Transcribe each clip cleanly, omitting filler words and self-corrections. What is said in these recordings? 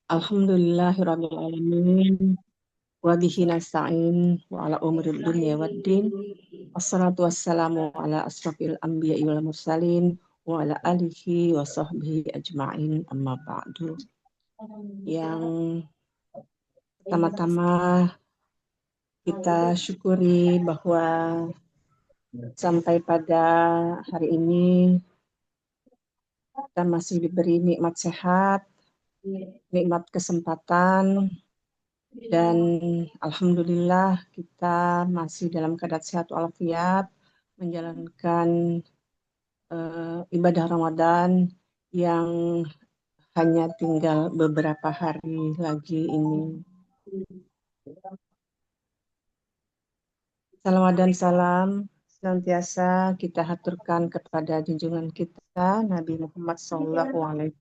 Alhamdulillahirabbil alamin wa bihi nasta'in wa ala umuril dunya waddin. Wassalatu wassalamu ala asrofil anbiya'i wal mursalin wa ala alihi wa sahbihi ajma'in amma ba'du. Yang pertama-tama kita syukuri bahwa sampai pada hari ini kita masih diberi nikmat sehat, nikmat kesempatan, dan alhamdulillah kita masih dalam keadaan sehat walafiat menjalankan ibadah Ramadan yang hanya tinggal beberapa hari lagi ini. Salawat dan salam senantiasa kita haturkan kepada junjungan kita Nabi Muhammad SAW.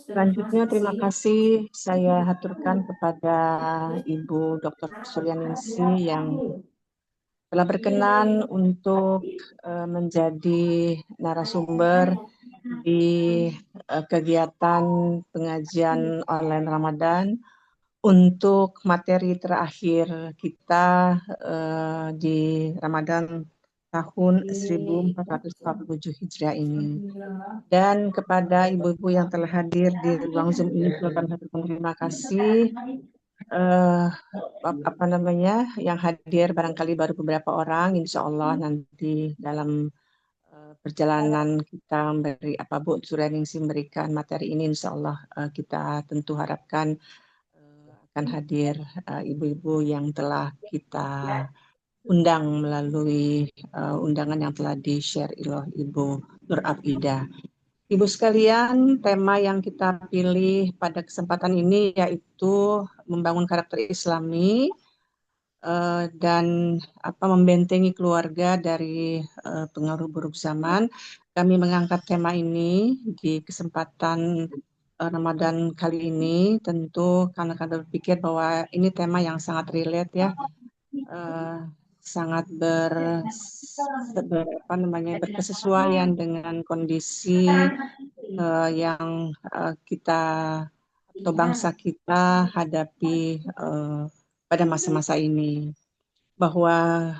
Selanjutnya terima kasih saya haturkan kepada Ibu Dr. Suryaningsih yang telah berkenan untuk menjadi narasumber di kegiatan pengajian online Ramadan untuk materi terakhir kita di Ramadan tahun 1447 Hijriah ini. Dan kepada ibu-ibu yang telah hadir di ruang Zoom ini juga kami haturkan terima kasih. Yang hadir barangkali baru beberapa orang, insya Allah nanti dalam perjalanan kita memberi Bu Suryaningsih memberikan materi ini, insya Allah kita tentu harapkan akan hadir ibu-ibu yang telah kita undang melalui undangan yang telah di-share oleh Ibu Nur Afidah. Ibu sekalian, tema yang kita pilih pada kesempatan ini yaitu membangun karakter Islami dan membentengi keluarga dari pengaruh buruk zaman. Kami mengangkat tema ini di kesempatan Ramadan kali ini, tentu karena kami berpikir bahwa ini tema yang sangat relate ya, sangat berkesesuaian dengan kondisi yang kita atau bangsa kita hadapi pada masa-masa ini, bahwa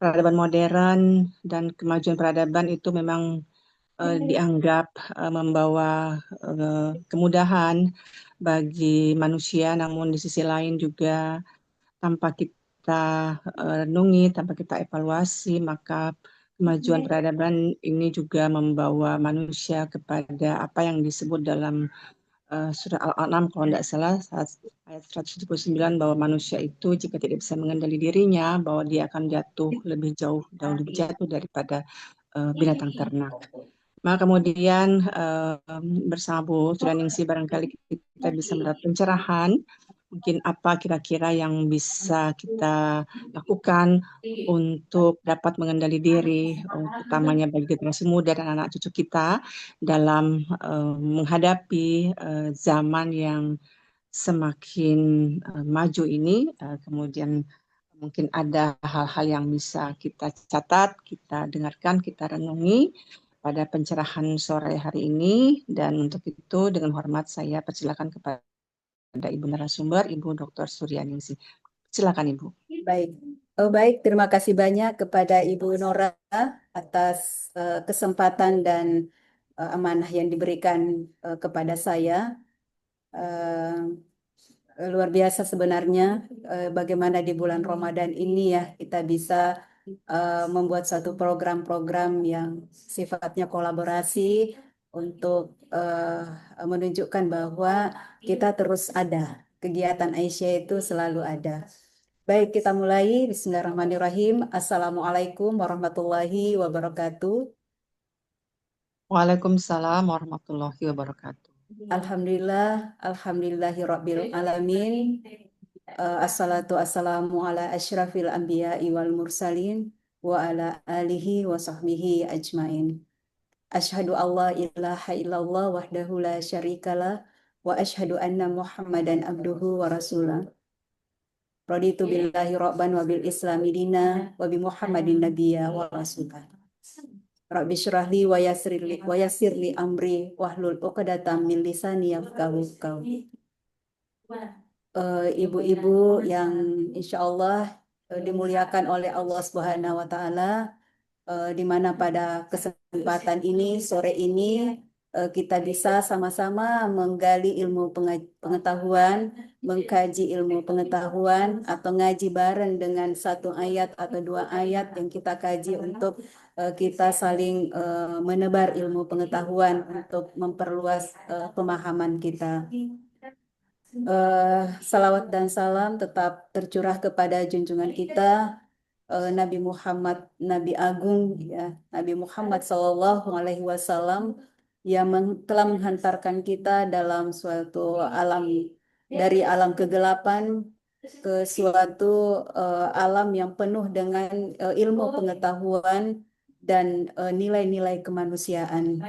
peradaban modern dan kemajuan peradaban itu memang dianggap membawa kemudahan bagi manusia, namun di sisi lain juga tanpa kita renungi, tanpa kita evaluasi, maka kemajuan peradaban ini juga membawa manusia kepada apa yang disebut dalam surah Al-An'am kalau tidak salah ayat 179, bahwa manusia itu jika tidak bisa mengendali dirinya, bahwa dia akan jatuh lebih jauh dan lebih jatuh daripada binatang ternak. Maka kemudian bersama Bu Suryaningsih barangkali kita bisa mendapat pencerahan mungkin apa kira-kira yang bisa kita lakukan untuk dapat mengendali diri, utamanya bagi generasi muda dan anak cucu kita dalam menghadapi zaman yang semakin maju ini. Kemudian mungkin ada hal-hal yang bisa kita catat, kita dengarkan, kita renungi pada pencerahan sore hari ini. Dan untuk itu dengan hormat saya persilakan kepada Ibu narasumber, Ibu Dr. Suryaningsih. Silakan Ibu. Baik, terima kasih banyak kepada Ibu Nora atas kesempatan dan amanah yang diberikan kepada saya. Luar biasa sebenarnya bagaimana di bulan Ramadan ini ya kita bisa membuat satu program-program yang sifatnya kolaborasi untuk menunjukkan bahwa kita terus ada, kegiatan Aisyah itu selalu ada. Baik, kita mulai. Bismillahirrahmanirrahim. Assalamualaikum warahmatullahi wabarakatuh. Waalaikumsalam warahmatullahi wabarakatuh. Alhamdulillah, alhamdulillahirabbil alamin. Assalatu wassalamu ala asyrafil anbiya'i wal mursalin wa ala alihi wa sahbihi ajmain. Asyhadu alla ilaha illallah wahdahu la syarikalah wa asyhadu anna Muhammadan abduhu wa rasulah. Raditu billahi rabban wa bil islami dina wa bi Muhammadin nabiyya wa rasulah. Rabbi syrahli wa yassirli amri wahlul 'uqdatam min lisani yafqahu qawli. Ibu-ibu yang insya Allah dimuliakan oleh Allah Subhanahu wa Ta'ala, di mana pada kesempatan ini, sore ini, kita bisa sama-sama menggali ilmu pengetahuan, mengkaji ilmu pengetahuan, atau ngaji bareng dengan satu ayat atau dua ayat yang kita kaji untuk kita saling menebar ilmu pengetahuan untuk memperluas pemahaman kita. Salawat dan salam tetap tercurah kepada junjungan kita Nabi Muhammad, Nabi Agung, ya, Nabi Muhammad Sallallahu Alaihi Wasallam yang telah menghantarkan kita dalam suatu alam, dari alam kegelapan ke suatu alam yang penuh dengan ilmu pengetahuan dan nilai-nilai kemanusiaan.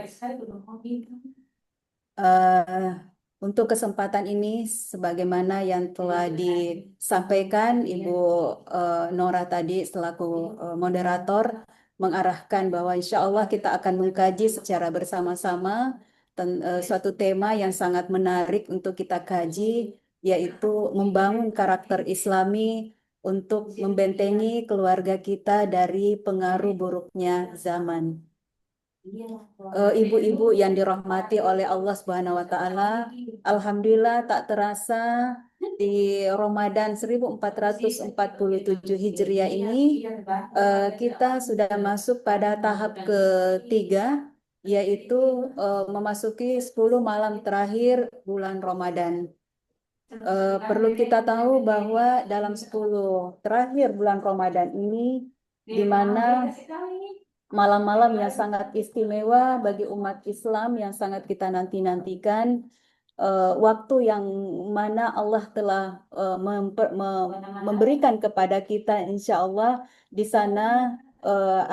Untuk kesempatan ini, sebagaimana yang telah disampaikan Ibu Nora tadi selaku moderator, mengarahkan bahwa insya Allah kita akan mengkaji secara bersama-sama suatu tema yang sangat menarik untuk kita kaji, yaitu membangun karakter Islami untuk membentengi keluarga kita dari pengaruh buruknya zaman. Ibu-ibu yang dirahmati oleh Allah Subhanahu wa Ta'ala, alhamdulillah tak terasa di Ramadan 1447 Hijriah ini kita sudah masuk pada tahap ketiga, yaitu memasuki 10 malam terakhir bulan Ramadan. Perlu kita tahu bahwa dalam 10 terakhir bulan Ramadan ini, di mana malam-malam yang sangat istimewa bagi umat Islam yang sangat kita nanti-nantikan, waktu yang mana Allah telah memberikan kepada kita, insya Allah di sana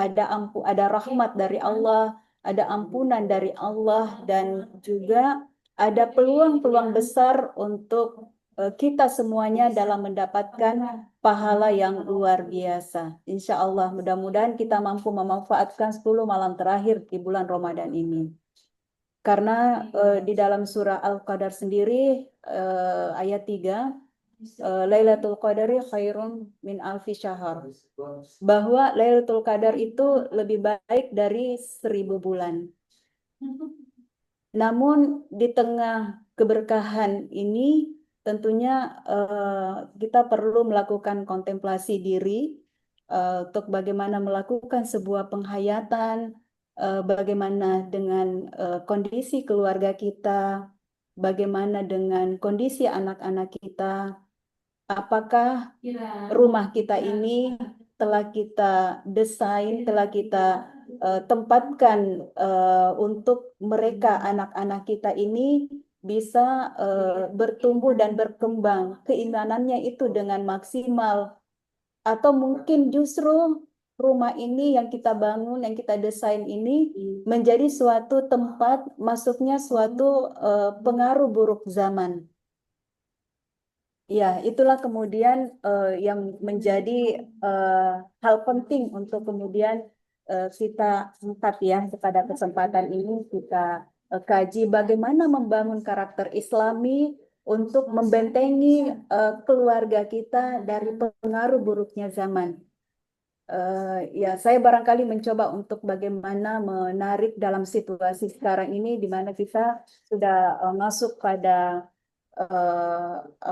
ada rahmat dari Allah, ada ampunan dari Allah, dan juga ada peluang-peluang besar untuk kita semuanya dalam mendapatkan pahala yang luar biasa. Insya Allah mudah-mudahan kita mampu memanfaatkan 10 malam terakhir di bulan Ramadan ini. Karena di dalam surah Al-Qadar sendiri ayat 3, Lailatul Qadari khairun min alfi syahr. Bahwa Lailatul Qadar itu lebih baik dari 1000 bulan. Namun di tengah keberkahan ini tentunya kita perlu melakukan kontemplasi diri untuk bagaimana melakukan sebuah penghayatan, bagaimana dengan kondisi keluarga kita, bagaimana dengan kondisi anak-anak kita, apakah rumah kita ini telah kita desain, telah kita tempatkan untuk mereka, anak-anak kita ini bisa bertumbuh dan berkembang keimanannya itu dengan maksimal, atau mungkin justru rumah ini yang kita bangun, yang kita desain ini menjadi suatu tempat masuknya suatu pengaruh buruk zaman. Ya, itulah kemudian yang menjadi hal penting untuk kemudian kita angkat ya pada kesempatan ini, kita kaji bagaimana membangun karakter Islami untuk membentengi keluarga kita dari pengaruh buruknya zaman. Ya, saya barangkali mencoba untuk bagaimana menarik dalam situasi sekarang ini di mana kita sudah masuk pada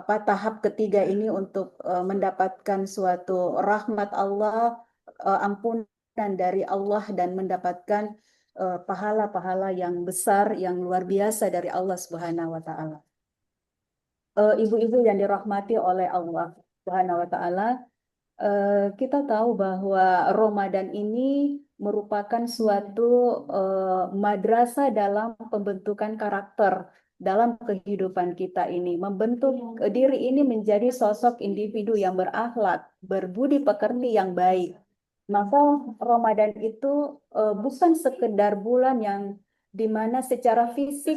tahap ketiga ini untuk mendapatkan suatu rahmat Allah, ampunan dari Allah, dan mendapatkan pahala-pahala yang besar, yang luar biasa dari Allah Subhanahu wa Ta'ala. Ibu-ibu yang dirahmati oleh Allah Subhanahu wa Ta'ala, kita tahu bahwa Ramadan ini merupakan suatu madrasah dalam pembentukan karakter dalam kehidupan kita ini, membentuk diri ini menjadi sosok individu yang berakhlak, berbudi pekerti yang baik. Maka Ramadan itu bukan sekedar bulan yang dimana secara fisik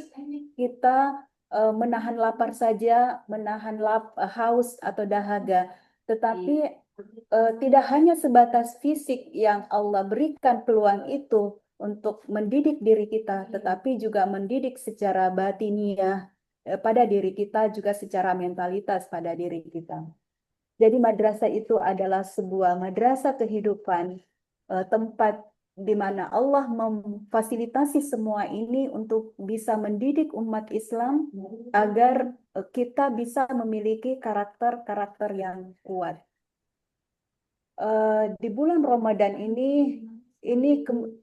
kita menahan lapar saja, menahan haus atau dahaga. tetapi tidak hanya sebatas fisik yang Allah berikan peluang itu untuk mendidik diri kita, tetapi juga mendidik secara batiniah pada diri kita, juga secara mentalitas pada diri kita. Jadi madrasah itu adalah sebuah madrasah kehidupan, tempat di mana Allah memfasilitasi semua ini untuk bisa mendidik umat Islam agar kita bisa memiliki karakter-karakter yang kuat. Di bulan Ramadan ini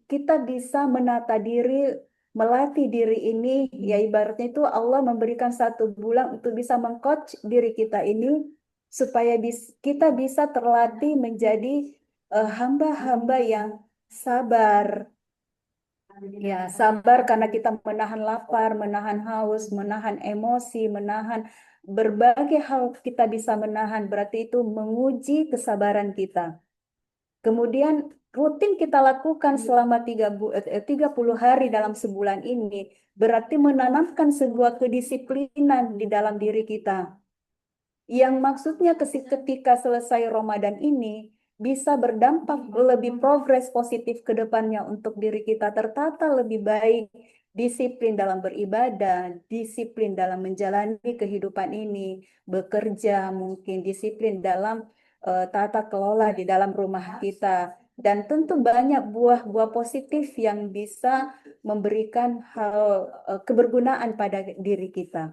kita bisa menata diri, melatih diri ini, ya ibaratnya itu Allah memberikan satu bulan untuk bisa mengcoach diri kita ini supaya kita bisa terlatih menjadi hamba-hamba yang sabar. Ya, sabar karena kita menahan lapar, menahan haus, menahan emosi, menahan berbagai hal kita bisa menahan, berarti itu menguji kesabaran kita. Kemudian rutin kita lakukan selama 30 hari dalam sebulan ini, berarti menanamkan sebuah kedisiplinan di dalam diri kita. Yang maksudnya ketika selesai Ramadan ini bisa berdampak lebih progres positif ke depannya untuk diri kita tertata lebih baik, disiplin dalam beribadah, disiplin dalam menjalani kehidupan ini, bekerja, mungkin disiplin dalam tata kelola di dalam rumah kita, dan tentu banyak buah-buah positif yang bisa memberikan hal kebergunaan pada diri kita.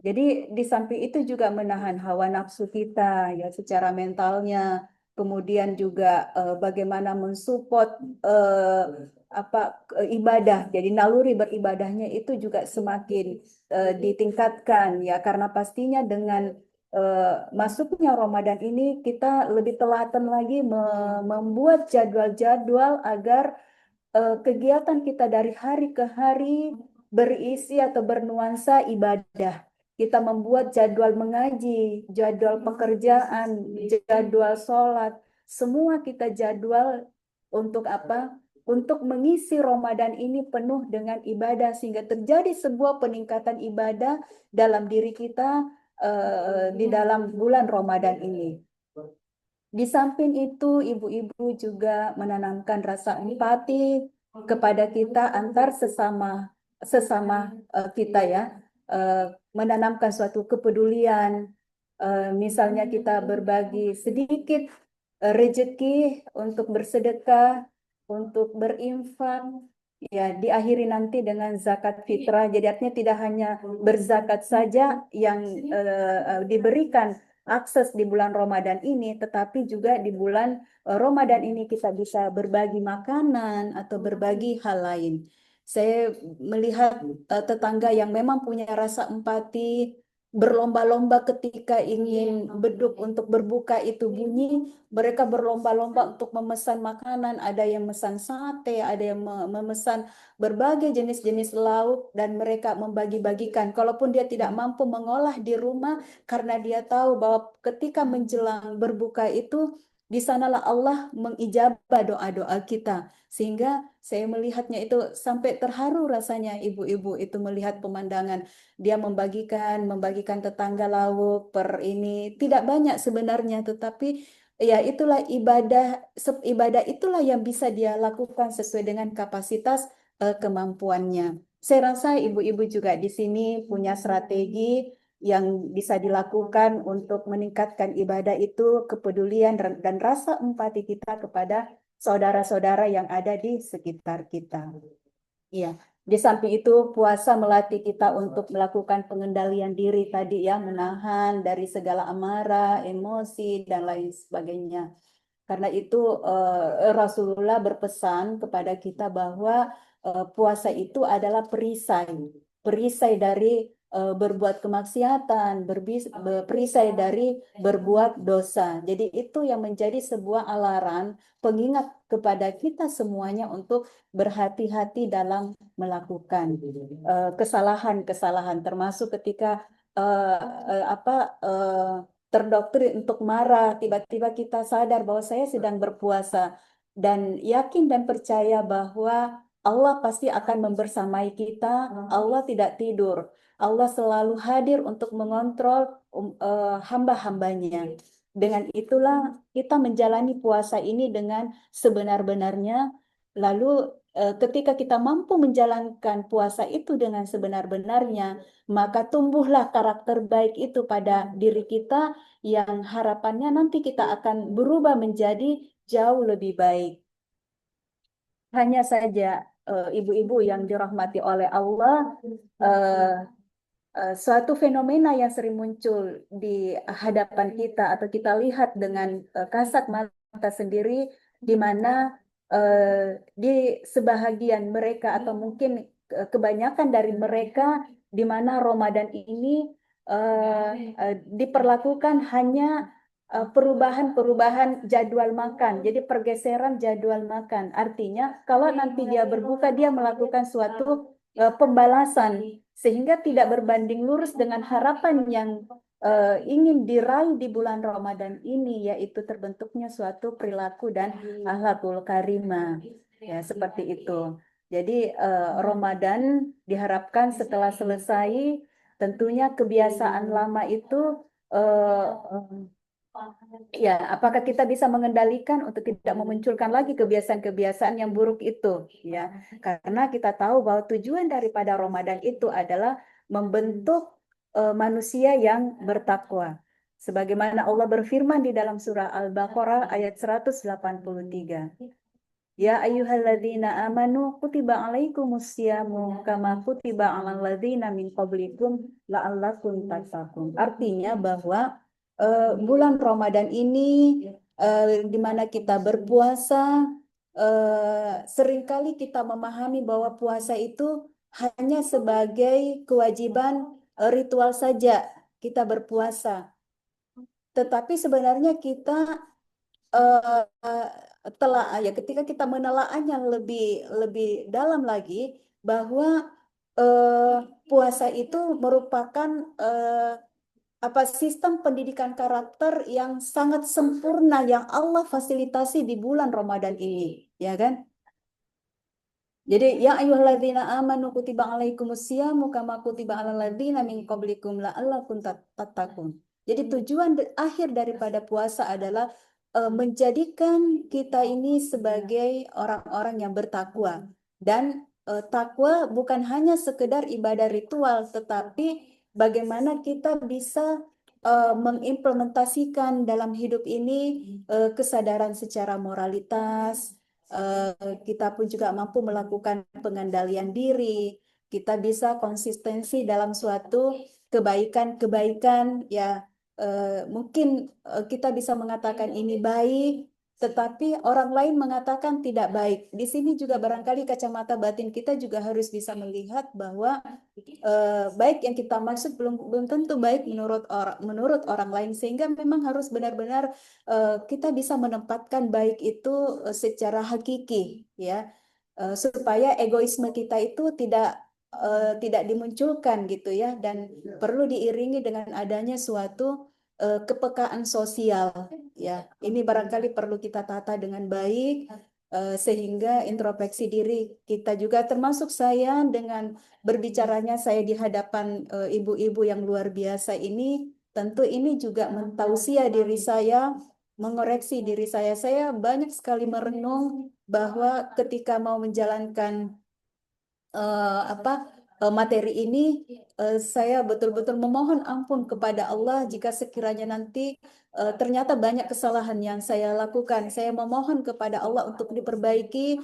Jadi di samping itu juga menahan hawa nafsu kita ya secara mentalnya, kemudian juga bagaimana mensupport eh, ibadah. Jadi naluri beribadahnya itu juga semakin ditingkatkan ya karena pastinya dengan masuknya Ramadan ini kita lebih telaten lagi membuat jadwal-jadwal agar kegiatan kita dari hari ke hari berisi atau bernuansa ibadah. Kita membuat jadwal mengaji, jadwal pekerjaan, jadwal sholat. Semua kita jadwal untuk apa? Untuk mengisi Ramadan ini penuh dengan ibadah sehingga terjadi sebuah peningkatan ibadah dalam diri kita di dalam bulan Ramadan ini. Di samping itu, ibu-ibu juga menanamkan rasa empati kepada kita antar sesama sesama kita ya, menanamkan suatu kepedulian. Misalnya kita berbagi sedikit rezeki untuk bersedekah, untuk berinfak, ya diakhiri nanti dengan zakat fitrah. Jadi artinya tidak hanya berzakat saja yang diberikan akses di bulan Ramadan ini, tetapi juga di bulan Ramadan ini kita bisa berbagi makanan atau berbagi hal lain. Saya melihat tetangga yang memang punya rasa empati, berlomba-lomba ketika ingin beduk untuk berbuka itu bunyi, mereka berlomba-lomba untuk memesan makanan, ada yang memesan sate, ada yang memesan berbagai jenis-jenis lauk, dan mereka membagi-bagikan. Kalaupun dia tidak mampu mengolah di rumah, karena dia tahu bahwa ketika menjelang berbuka itu, di sanalah Allah mengijabah doa-doa kita. Sehingga saya melihatnya itu sampai terharu rasanya ibu-ibu itu melihat pemandangan. Dia membagikan tetangga lauk per ini. Tidak banyak sebenarnya, tetapi ya itulah ibadah itulah yang bisa dia lakukan sesuai dengan kapasitas kemampuannya. Saya rasa ibu-ibu juga di sini punya strategi yang bisa dilakukan untuk meningkatkan ibadah itu, kepedulian dan rasa empati kita kepada saudara-saudara yang ada di sekitar kita. Iya, di samping itu puasa melatih kita untuk melakukan pengendalian diri tadi ya, menahan dari segala amarah, emosi dan lain sebagainya. Karena itu Rasulullah berpesan kepada kita bahwa puasa itu adalah perisai, perisai dari berbuat kemaksiatan, perisai dari berbuat dosa. Jadi itu yang menjadi sebuah alarm pengingat kepada kita semuanya untuk berhati-hati dalam melakukan kesalahan-kesalahan, termasuk ketika uh, terdoktrin untuk marah, tiba-tiba kita sadar bahwa saya sedang berpuasa dan yakin dan percaya bahwa Allah pasti akan membersamai kita. Allah tidak tidur. Allah selalu hadir untuk mengontrol hamba-hambanya. Dengan itulah kita menjalani puasa ini dengan sebenar-benarnya. Lalu ketika kita mampu menjalankan puasa itu dengan sebenar-benarnya, maka tumbuhlah karakter baik itu pada diri kita yang harapannya nanti kita akan berubah menjadi jauh lebih baik. Hanya saja ibu-ibu yang dirahmati oleh Allah, eh, suatu fenomena yang sering muncul di hadapan kita atau kita lihat dengan kasat mata sendiri, di mana di sebahagian mereka atau mungkin kebanyakan dari mereka, di mana Ramadan ini diperlakukan hanya perubahan-perubahan jadwal makan. Jadi pergeseran jadwal makan. Artinya kalau nanti dia berbuka, dia melakukan suatu pembalasan sehingga tidak berbanding lurus dengan harapan yang ingin diraih di bulan Ramadan ini, yaitu terbentuknya suatu perilaku dan akhlakul karimah. Ya, seperti itu. Jadi Ramadan diharapkan setelah selesai, tentunya kebiasaan lama itu eh, ya, apakah kita bisa mengendalikan untuk tidak memunculkan lagi kebiasaan-kebiasaan yang buruk itu, ya? Karena kita tahu bahwa tujuan daripada Ramadan itu adalah membentuk manusia yang bertakwa. Sebagaimana Allah berfirman di dalam surah Al-Baqarah ayat 183. Ya ayyuhalladzina amanu kutiba alaikumusyamu kama kutiba alal ladzina min qablikum la'allakum tattaqun. Artinya bahwa bulan Ramadan ini di mana kita berpuasa, seringkali kita memahami bahwa puasa itu hanya sebagai kewajiban ritual saja kita berpuasa. Tetapi sebenarnya kita telah ya ketika kita menelaahnya lebih lebih dalam lagi bahwa puasa itu merupakan apa sistem pendidikan karakter yang sangat sempurna yang Allah fasilitasi di bulan Ramadan ini, ya kan? Jadi ya ayyuhalladzina amanu kutiba alaikumusyamu kama kutiba alal ladzina min qablikum la'allakum tattaqun. Jadi tujuan akhir daripada puasa adalah menjadikan kita ini sebagai orang-orang yang bertakwa. Dan takwa bukan hanya sekedar ibadah ritual, tetapi bagaimana kita bisa mengimplementasikan dalam hidup ini kesadaran secara moralitas. Kita pun juga mampu melakukan pengendalian diri. Kita bisa konsistensi dalam suatu kebaikan-kebaikan, ya. Mungkin kita bisa mengatakan ini baik, tetapi orang lain mengatakan tidak baik. Di sini juga barangkali kacamata batin kita juga harus bisa melihat bahwa baik yang kita maksud belum belum tentu baik menurut orang lain, sehingga memang harus benar-benar kita bisa menempatkan baik itu secara hakiki, ya. Supaya egoisme kita itu tidak dimunculkan gitu ya, dan perlu diiringi dengan adanya suatu kepekaan sosial, ya. Ini barangkali perlu kita tata dengan baik sehingga introspeksi diri kita juga, termasuk saya dengan berbicaranya saya di hadapan ibu-ibu yang luar biasa ini, tentu ini juga mentausiah diri saya, mengoreksi diri saya. Saya banyak sekali merenung bahwa ketika mau menjalankan apa materi ini, saya betul-betul memohon ampun kepada Allah jika sekiranya nanti ternyata banyak kesalahan yang saya lakukan. Saya memohon kepada Allah untuk diperbaiki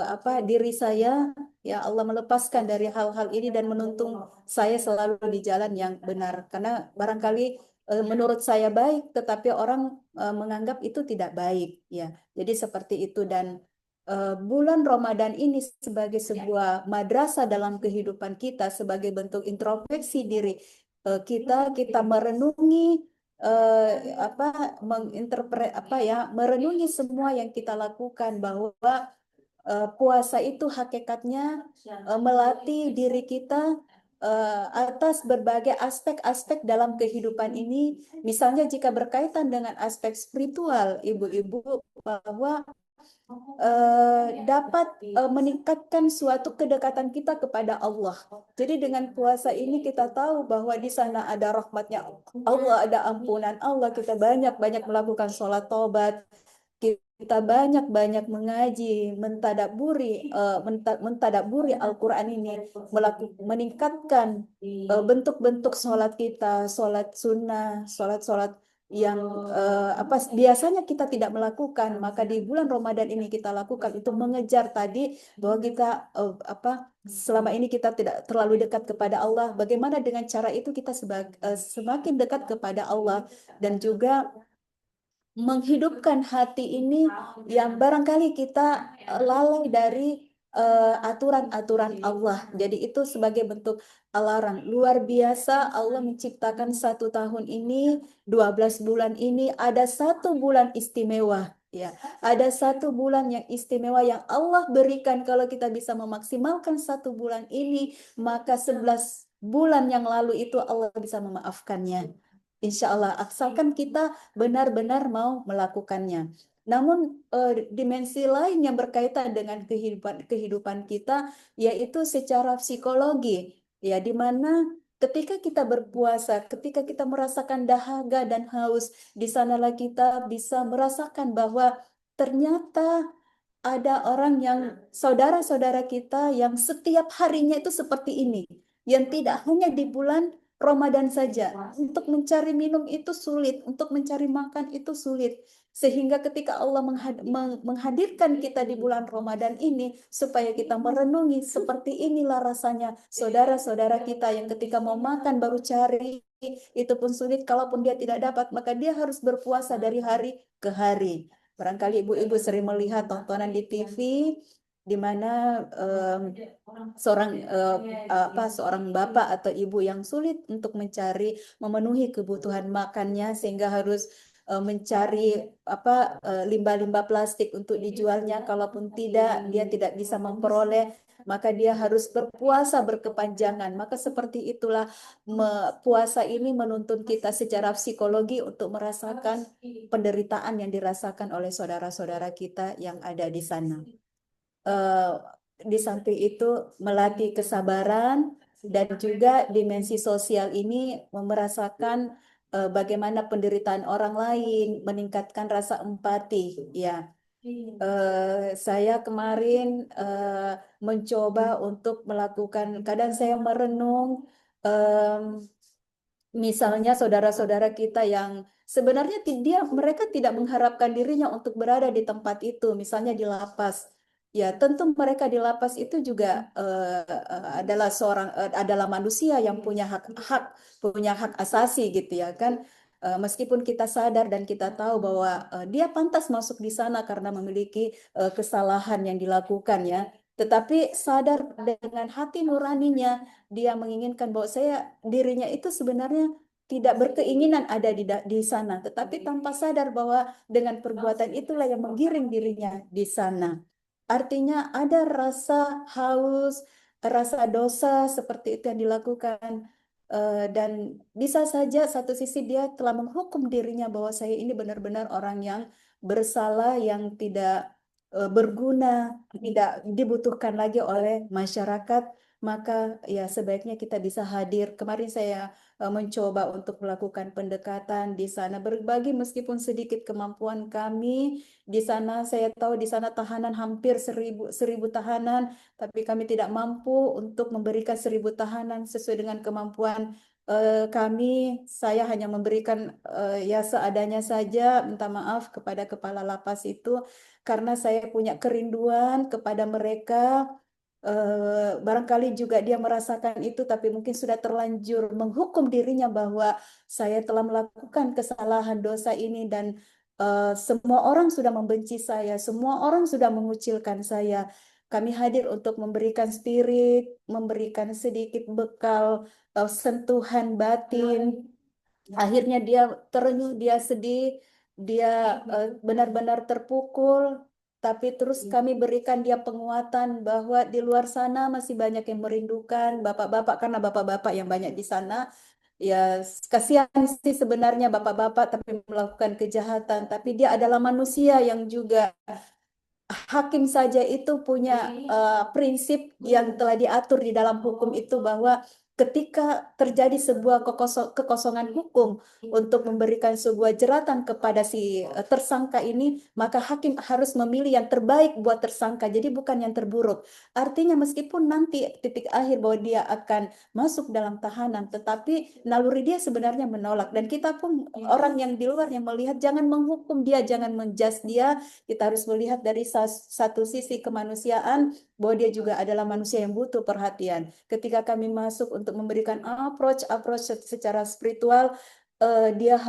apa diri saya, ya Allah, melepaskan dari hal-hal ini dan menuntun saya selalu di jalan yang benar. Karena barangkali menurut saya baik, tetapi orang menganggap itu tidak baik, ya. Jadi seperti itu. Dan bulan Ramadan ini sebagai sebuah madrasah dalam kehidupan kita, sebagai bentuk introspeksi diri kita merenungi apa menginterpret apa ya merenungi semua yang kita lakukan, bahwa puasa itu hakikatnya melatih diri kita atas berbagai aspek-aspek dalam kehidupan ini. Misalnya jika berkaitan dengan aspek spiritual, ibu-ibu, bahwa dapat meningkatkan suatu kedekatan kita kepada Allah. Jadi dengan puasa ini kita tahu bahwa di sana ada rahmatnya Allah, ada ampunan Allah. Kita banyak-banyak melakukan sholat tobat, kita banyak-banyak mengaji, mentadaburi Al-Quran ini, meningkatkan bentuk-bentuk sholat kita, sholat sunnah, sholat-sholat yang biasanya kita tidak melakukan, maka di bulan Ramadan ini kita lakukan untuk mengejar tadi bahwa kita selama ini kita tidak terlalu dekat kepada Allah. Bagaimana dengan cara itu kita semakin dekat kepada Allah, dan juga menghidupkan hati ini yang barangkali kita lalai dari aturan-aturan Allah. Jadi itu sebagai bentuk alarm. Luar biasa Allah menciptakan 1 tahun ini, 12 bulan ini, ada 1 bulan istimewa. Ya, ada 1 bulan yang istimewa yang Allah berikan. Kalau kita bisa memaksimalkan 1 bulan ini, maka 11 bulan yang lalu itu Allah bisa memaafkannya. Insya Allah, asalkan kita benar-benar mau melakukannya. Namun dimensi lain yang berkaitan dengan kehidupan kita, yaitu secara psikologi, ya, di mana ketika kita berpuasa, ketika kita merasakan dahaga dan haus, di sanalah kita bisa merasakan bahwa ternyata ada orang yang saudara-saudara kita yang setiap harinya itu seperti ini, yang tidak hanya di bulan Ramadan saja. Untuk mencari minum itu sulit, untuk mencari makan itu sulit. Sehingga ketika Allah menghadirkan kita di bulan Ramadan ini, supaya kita merenungi seperti inilah rasanya saudara-saudara kita yang ketika mau makan baru cari, itu pun sulit. Kalaupun dia tidak dapat, maka dia harus berpuasa dari hari ke hari. Barangkali ibu-ibu sering melihat tontonan di TV di mana seorang bapak atau ibu yang sulit untuk memenuhi kebutuhan makannya, sehingga harus mencari limbah-limbah plastik untuk dijualnya. Kalaupun tidak, dia tidak bisa memperoleh, maka dia harus berpuasa berkepanjangan. Maka seperti itulah puasa ini menuntun kita secara psikologi untuk merasakan penderitaan yang dirasakan oleh saudara-saudara kita yang ada di sana. Eh, di samping itu melatih kesabaran, dan juga dimensi sosial ini merasakan bagaimana penderitaan orang lain, meningkatkan rasa empati. Ya, saya kemarin mencoba untuk melakukan, kadang saya merenung, misalnya saudara-saudara kita yang sebenarnya mereka tidak mengharapkan dirinya untuk berada di tempat itu, misalnya di lapas. Ya, tentu mereka di lapas itu juga adalah manusia yang punya hak asasi gitu ya kan. Meskipun kita sadar dan kita tahu bahwa dia pantas masuk di sana karena memiliki kesalahan yang dilakukan ya. Tetapi sadar dengan hati nuraninya, dia menginginkan bahwa dirinya itu sebenarnya tidak berkeinginan ada di sana, tetapi tanpa sadar bahwa dengan perbuatan itulah yang menggiring dirinya di sana. Artinya ada rasa haus, rasa dosa seperti itu yang dilakukan. Dan bisa saja satu sisi dia telah menghukum dirinya bahwa saya ini benar-benar orang yang bersalah, yang tidak berguna, tidak dibutuhkan lagi oleh masyarakat, maka ya sebaiknya kita bisa hadir. Kemarin saya mencoba untuk melakukan pendekatan di sana, berbagi meskipun sedikit kemampuan kami. Di sana saya tahu di sana tahanan hampir seribu tahanan, tapi kami tidak mampu untuk memberikan 1.000 tahanan sesuai dengan kemampuan kami. Saya hanya memberikan ya seadanya saja, minta maaf kepada kepala lapas itu, karena saya punya kerinduan kepada mereka. Barangkali juga dia merasakan itu, tapi mungkin sudah terlanjur menghukum dirinya bahwa saya telah melakukan kesalahan dosa ini, dan semua orang sudah membenci saya, semua orang sudah mengucilkan saya. Kami hadir untuk memberikan spirit, memberikan sedikit bekal, sentuhan batin. Akhirnya dia terenyuh, dia sedih, dia benar-benar terpukul, tapi terus kami berikan dia penguatan bahwa di luar sana masih banyak yang merindukan bapak-bapak, karena bapak-bapak yang banyak di sana. Ya, kasihan sih sebenarnya bapak-bapak tapi melakukan kejahatan, tapi dia adalah manusia yang juga hakim saja itu punya prinsip yang telah diatur di dalam hukum itu, bahwa ketika terjadi sebuah kekosongan hukum untuk memberikan sebuah jeratan kepada si tersangka ini, maka hakim harus memilih yang terbaik buat tersangka, jadi bukan yang terburuk. Artinya meskipun nanti titik akhir bahwa dia akan masuk dalam tahanan, tetapi naluri dia sebenarnya menolak. Dan kita pun orang yang di luar yang melihat, jangan menghukum dia, jangan menjudge dia. Kita harus melihat dari satu sisi kemanusiaan, bahwa dia juga adalah manusia yang butuh perhatian. Ketika kami masuk untuk memberikan approach secara spiritual, dia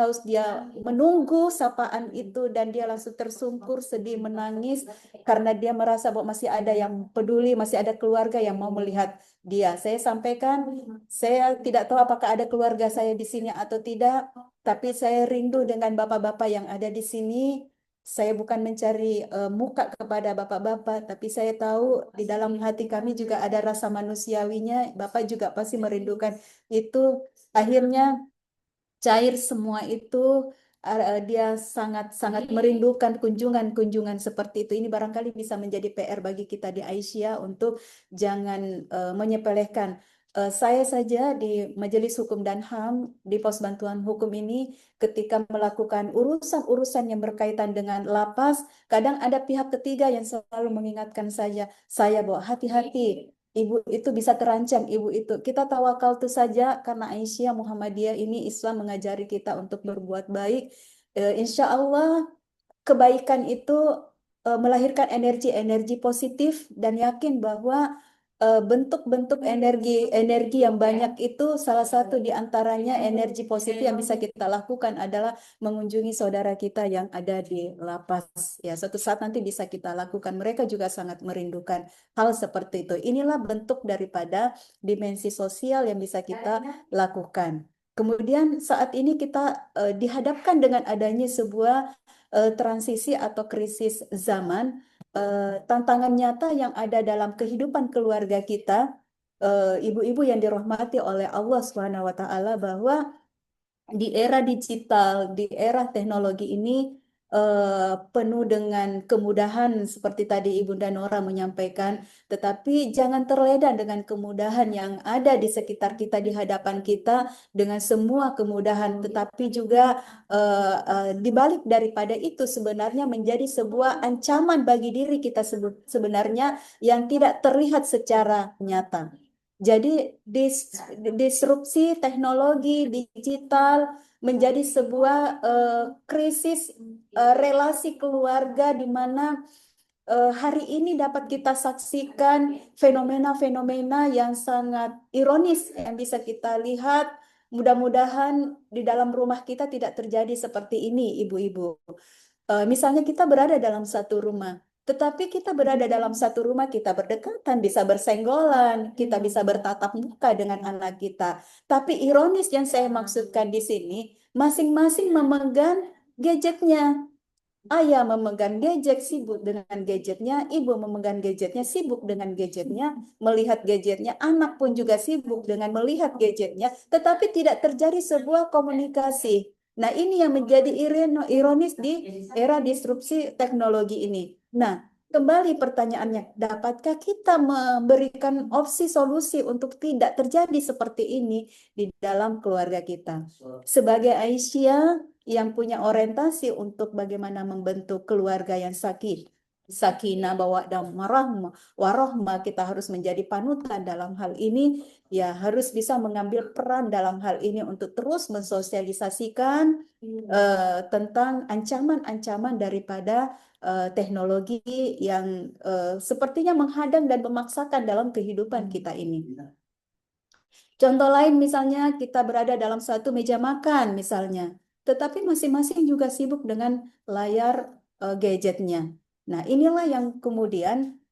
menunggu sapaan itu, dan dia langsung tersungkur, sedih, menangis, karena dia merasa bahwa masih ada yang peduli, masih ada keluarga yang mau melihat dia. Saya sampaikan, saya tidak tahu apakah ada keluarga saya di sini atau tidak, tapi saya rindu dengan bapak-bapak yang ada di sini. Saya bukan mencari muka kepada bapak-bapak, tapi saya tahu di dalam hati kami juga ada rasa manusiawinya. Bapak juga pasti merindukan itu. Akhirnya cair semua itu. Dia sangat-sangat merindukan kunjungan-kunjungan seperti itu. Ini barangkali bisa menjadi PR bagi kita di Aisyah untuk jangan menyepelekan. Saya saja di Majelis Hukum dan HAM di Pos Bantuan Hukum ini, ketika melakukan urusan-urusan yang berkaitan dengan lapas, kadang ada pihak ketiga yang selalu mengingatkan saya bahwa hati-hati, ibu itu bisa terancam, ibu itu. Kita tawakal tuh saja, karena Aisyah Muhammadiyah ini Islam mengajari kita untuk berbuat baik. Insya Allah kebaikan itu melahirkan energi-energi positif, dan yakin bahwa bentuk-bentuk energi yang banyak itu, salah satu di antaranya energi positif yang bisa kita lakukan adalah mengunjungi saudara kita yang ada di lapas. Ya, suatu saat nanti bisa kita lakukan. Mereka juga sangat merindukan hal seperti itu. Inilah bentuk daripada dimensi sosial yang bisa kita lakukan. Kemudian saat ini kita dihadapkan dengan adanya sebuah transisi atau krisis zaman, tantangan nyata yang ada dalam kehidupan keluarga kita, ibu-ibu yang dirahmati oleh Allah Subhanahu wa taala, bahwa di era digital, di era teknologi ini penuh dengan kemudahan seperti tadi Ibunda Nora menyampaikan, tetapi jangan terlena dengan kemudahan yang ada di sekitar kita, di hadapan kita, dengan semua kemudahan, tetapi juga di balik daripada itu sebenarnya menjadi sebuah ancaman bagi diri kita sebenarnya, yang tidak terlihat secara nyata. Jadi disrupsi teknologi digital menjadi sebuah krisis relasi keluarga, di mana hari ini dapat kita saksikan fenomena-fenomena yang sangat ironis yang bisa kita lihat. Mudah-mudahan di dalam rumah kita tidak terjadi seperti ini, ibu-ibu. Misalnya kita berada dalam satu rumah, tetapi kita berada dalam satu rumah, kita berdekatan, bisa bersenggolan, kita bisa bertatap muka dengan anak kita. Tapi ironis yang saya maksudkan di sini, masing-masing memegang gadgetnya. Ayah memegang gadget, sibuk dengan gadgetnya, ibu memegang gadgetnya, sibuk dengan gadgetnya, melihat gadgetnya, anak pun juga sibuk dengan melihat gadgetnya, tetapi tidak terjadi sebuah komunikasi. Nah, ini yang menjadi ironis di era disrupsi teknologi ini. Nah, kembali pertanyaannya, dapatkah kita memberikan opsi solusi untuk tidak terjadi seperti ini di dalam keluarga kita? Sebagai Aisyah yang punya orientasi untuk bagaimana membentuk keluarga yang sakinah, bawa dan warohmah, kita harus menjadi panutan dalam hal ini. Ya, harus bisa mengambil peran dalam hal ini untuk terus mensosialisasikan tentang ancaman-ancaman daripada teknologi yang sepertinya menghadang dan memaksakan dalam kehidupan kita ini. Contoh lain misalnya kita berada dalam satu meja makan misalnya, tetapi masing-masing juga sibuk dengan layar gadgetnya. Nah, inilah yang kemudian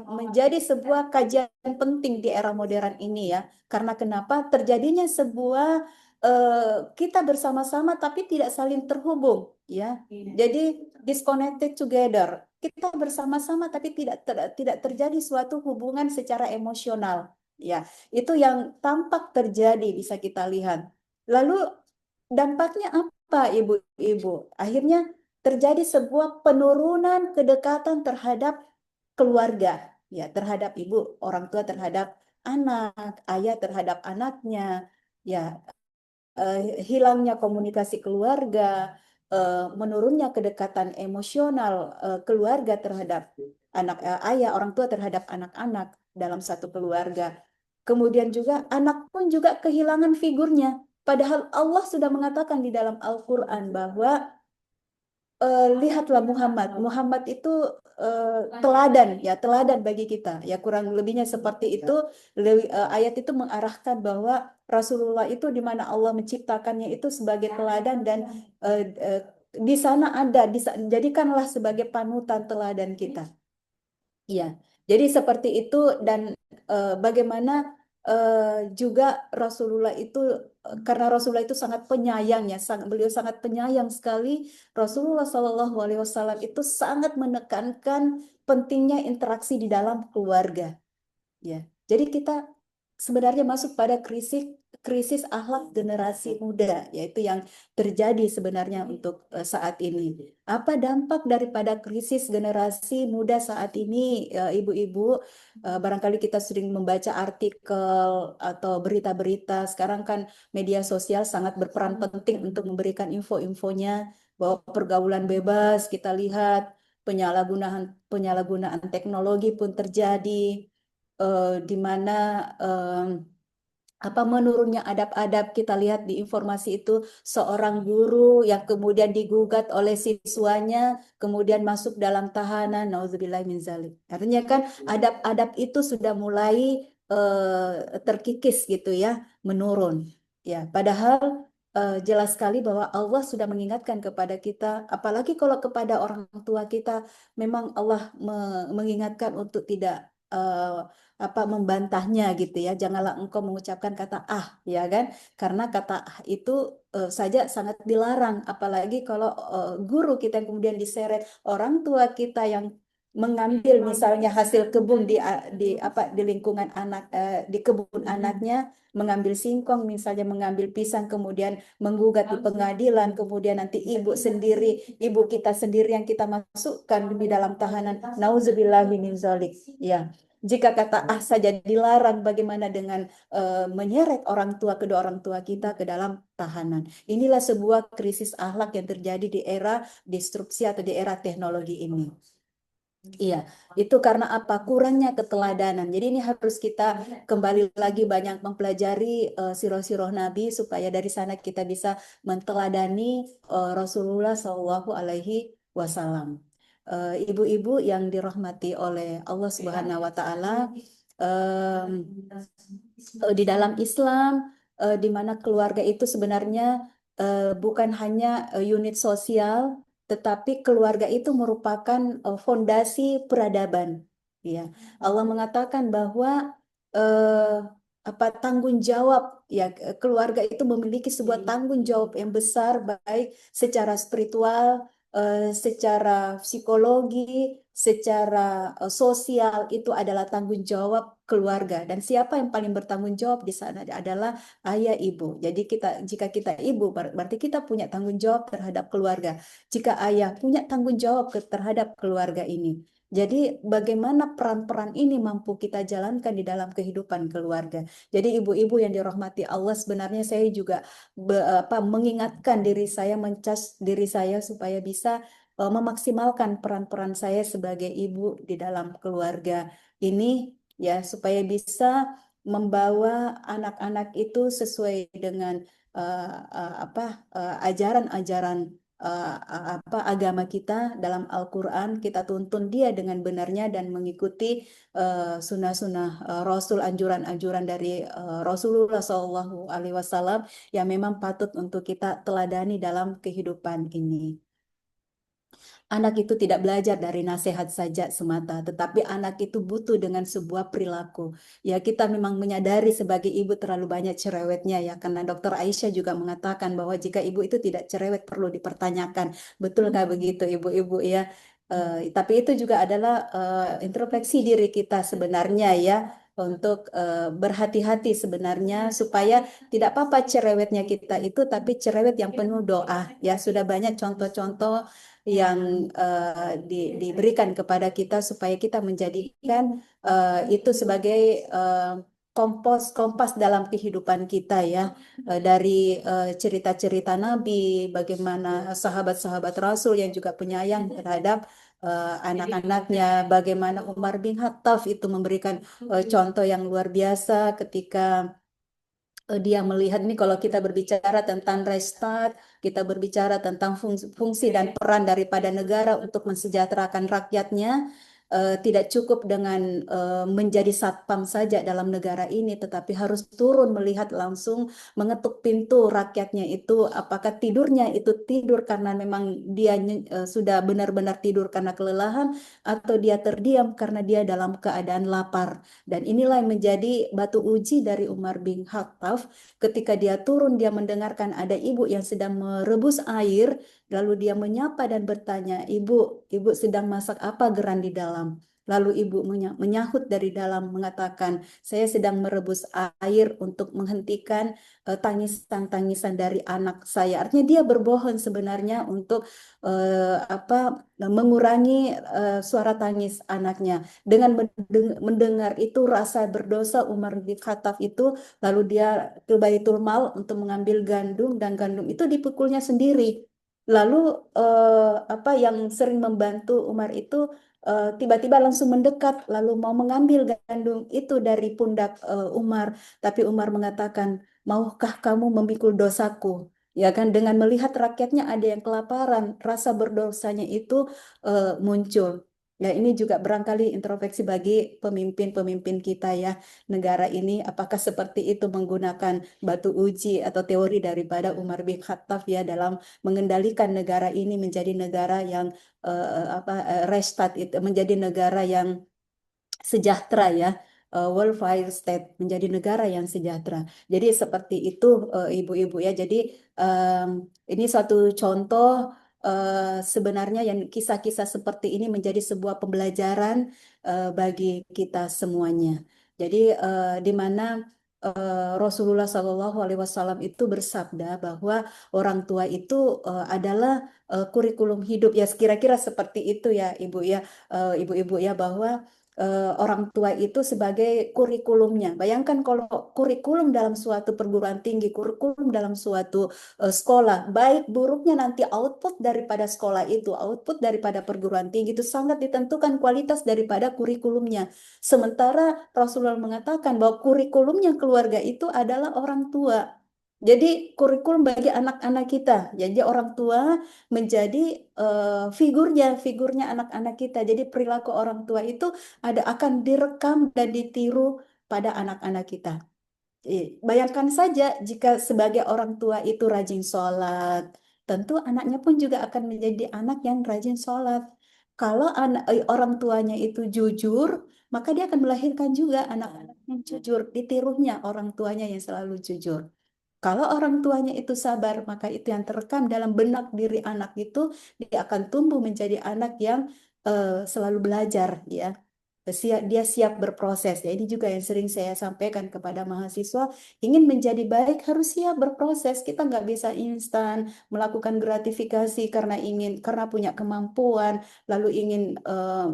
menjadi sebuah kajian penting di era modern ini ya. Karena kenapa terjadinya sebuah kita bersama-sama tapi tidak saling terhubung ya. Jadi disconnected together. Kita bersama-sama tapi tidak terjadi suatu hubungan secara emosional ya. Itu yang tampak terjadi, bisa kita lihat. Lalu dampaknya apa, ibu-ibu? Akhirnya terjadi sebuah penurunan kedekatan terhadap keluarga, ya, terhadap ibu, orang tua terhadap anak, ayah terhadap anaknya, ya, hilangnya komunikasi keluarga, menurunnya kedekatan emosional keluarga terhadap anak, ayah, orang tua terhadap anak-anak dalam satu keluarga. Kemudian juga anak pun juga kehilangan figurnya. Padahal Allah sudah mengatakan di dalam Al-Quran bahwa lihatlah Muhammad. Muhammad itu teladan, ya, teladan bagi kita. Ya, kurang lebihnya seperti itu. Ayat itu mengarahkan bahwa Rasulullah itu di mana Allah menciptakannya itu sebagai teladan dan eh, eh, di sana ada, jadikanlah sebagai panutan teladan kita. Iya, jadi seperti itu dan bagaimana juga Rasulullah itu karena Rasulullah itu sangat penyayang ya, beliau sangat penyayang sekali. Rasulullah Shallallahu Alaihi Wasallam itu sangat menekankan pentingnya interaksi di dalam keluarga. Ya, jadi kita sebenarnya masuk pada krisis krisis akhlak generasi muda, yaitu yang terjadi sebenarnya untuk saat ini. Apa dampak daripada krisis generasi muda saat ini, ibu-ibu? Barangkali kita sering membaca artikel atau berita-berita. Sekarang kan media sosial sangat berperan penting untuk memberikan info-infonya bahwa pergaulan bebas kita lihat, penyalahgunaan penyalahgunaan teknologi pun terjadi, di mana apa menurunnya adab-adab kita lihat di informasi itu seorang guru yang kemudian digugat oleh siswanya kemudian masuk dalam tahanan, nauzubillah min zalik. Artinya kan adab-adab itu sudah mulai terkikis gitu ya, menurun. Ya, padahal jelas sekali bahwa Allah sudah mengingatkan kepada kita, apalagi kalau kepada orang tua kita, memang Allah mengingatkan untuk tidak apa membantahnya gitu ya. Janganlah engkau mengucapkan kata ah, ya kan? Karena kata ah itu saja sangat dilarang, apalagi kalau guru kita yang kemudian diseret, orang tua kita yang mengambil misalnya hasil kebun di apa di lingkungan anak, di kebun anaknya, mengambil singkong misalnya, mengambil pisang kemudian menggugat di pengadilan, kemudian nanti ibu kita sendiri yang kita masukkan di dalam tahanan, nauzubillahi min zalik, ya. Jika kata ah saja dilarang, bagaimana dengan menyeret kedua orang tua kita ke dalam tahanan? Inilah sebuah krisis akhlak yang terjadi di era disrupsi atau di era teknologi ini. Iya, itu karena apa? Kurangnya keteladanan. Jadi ini harus kita kembali lagi banyak mempelajari sirah-sirah Nabi supaya dari sana kita bisa menteladani Rasulullah Shallallahu Alaihi Wasallam. Ibu-ibu yang dirahmati oleh Allah Subhanahu Wa Taala, di dalam Islam, di mana keluarga itu sebenarnya bukan hanya unit sosial, tetapi keluarga itu merupakan fondasi peradaban. Ya, Allah mengatakan bahwa eh, apa tanggung jawab, ya, keluarga itu memiliki sebuah tanggung jawab yang besar, baik secara spiritual, secara psikologi, secara sosial, itu adalah tanggung jawab keluarga. Dan siapa yang paling bertanggung jawab di sana adalah ayah ibu. Jadi jika kita ibu, berarti kita punya tanggung jawab terhadap keluarga. Jika ayah punya tanggung jawab terhadap keluarga ini. Jadi bagaimana peran-peran ini mampu kita jalankan di dalam kehidupan keluarga. Jadi ibu-ibu yang dirahmati Allah, sebenarnya saya juga mengingatkan diri saya, mencas diri saya supaya bisa memaksimalkan peran-peran saya sebagai ibu di dalam keluarga ini, ya, supaya bisa membawa anak-anak itu sesuai dengan ajaran-ajaran agama kita dalam Al-Quran. Kita tuntun dia dengan benarnya dan mengikuti sunnah-sunnah Rasul, anjuran-anjuran dari Rasulullah Shallallahu Alaihi Wasallam yang memang patut untuk kita teladani dalam kehidupan ini. Anak itu tidak belajar dari nasihat saja semata, tetapi anak itu butuh dengan sebuah perilaku. Ya, kita memang menyadari sebagai ibu terlalu banyak cerewetnya ya, karena Dokter Aisyah juga mengatakan bahwa jika ibu itu tidak cerewet perlu dipertanyakan. Betul nggak begitu ibu-ibu ya? Tapi itu juga adalah introspeksi diri kita sebenarnya ya, untuk berhati-hati sebenarnya supaya tidak apa-apa cerewetnya kita itu, tapi cerewet yang penuh doa. Ya, sudah banyak contoh-contoh yang diberikan kepada kita supaya kita menjadikan itu sebagai kompas dalam kehidupan kita ya. Dari cerita-cerita Nabi, bagaimana sahabat-sahabat Rasul yang juga penyayang terhadap anak-anaknya, bagaimana Umar bin Khattab itu memberikan contoh yang luar biasa ketika dia melihat ini. Kalau kita berbicara tentang Reichstag, kita berbicara tentang fungsi dan peran daripada negara untuk mensejahterakan rakyatnya. Tidak cukup dengan menjadi satpam saja dalam negara ini, tetapi harus turun melihat langsung, mengetuk pintu rakyatnya itu, apakah tidurnya itu tidur karena memang dia sudah benar-benar tidur karena kelelahan, atau dia terdiam karena dia dalam keadaan lapar. Dan inilah yang menjadi batu uji dari Umar bin Khattab ketika dia turun, dia mendengarkan ada ibu yang sedang merebus air, lalu dia menyapa dan bertanya, ibu sedang masak apa geran di dalam? Lalu ibu menyahut dari dalam mengatakan, saya sedang merebus air untuk menghentikan tangisan-tangisan dari anak saya. Artinya dia berbohong sebenarnya untuk mengurangi suara tangis anaknya. Dengan mendengar itu rasa berdosa Umar bin Khattab itu, lalu dia ke Baitul Mal untuk mengambil gandum, dan gandum itu dipukulnya sendiri. Lalu apa yang sering membantu Umar itu tiba-tiba langsung mendekat lalu mau mengambil gandum itu dari pundak Umar, tapi Umar mengatakan, maukah kamu memikul dosaku? Ya kan, dengan melihat rakyatnya ada yang kelaparan, rasa berdosanya itu muncul. Ya, ini juga barangkali introspeksi bagi pemimpin-pemimpin kita ya, negara ini, apakah seperti itu menggunakan batu uji atau teori daripada Umar bin Khattab ya, dalam mengendalikan negara ini menjadi negara yang Reichstag itu menjadi negara yang sejahtera ya, welfare state, menjadi negara yang sejahtera. Jadi seperti itu ibu-ibu ya. Jadi em, ini suatu contoh sebenarnya yang kisah-kisah seperti ini menjadi sebuah pembelajaran bagi kita semuanya. Jadi di mana Rasulullah Shallallahu Alaihi Wasallam itu bersabda bahwa orang tua itu adalah kurikulum hidup ya, kira-kira seperti itu ya ibu ya, ibu-ibu ya, bahwa orang tua itu sebagai kurikulumnya. Bayangkan kalau kurikulum dalam suatu perguruan tinggi, kurikulum dalam suatu sekolah, baik buruknya nanti output daripada sekolah itu, output daripada perguruan tinggi itu sangat ditentukan kualitas daripada kurikulumnya. Sementara Rasulullah mengatakan bahwa kurikulumnya keluarga itu adalah orang tua. Jadi kurikulum bagi anak-anak kita. Jadi orang tua menjadi figurnya anak-anak kita. Jadi perilaku orang tua itu akan direkam dan ditiru pada anak-anak kita. Bayangkan saja jika sebagai orang tua itu rajin sholat, tentu anaknya pun juga akan menjadi anak yang rajin sholat. Kalau orang tuanya itu jujur, maka dia akan melahirkan juga anak-anak yang jujur, ditirunya orang tuanya yang selalu jujur. Kalau orang tuanya itu sabar, maka itu yang terekam dalam benak diri anak itu, dia akan tumbuh menjadi anak yang selalu belajar, ya. Dia siap berproses. Ya, ini juga yang sering saya sampaikan kepada mahasiswa, ingin menjadi baik harus siap berproses. Kita nggak bisa instan melakukan gratifikasi karena punya kemampuan, lalu ingin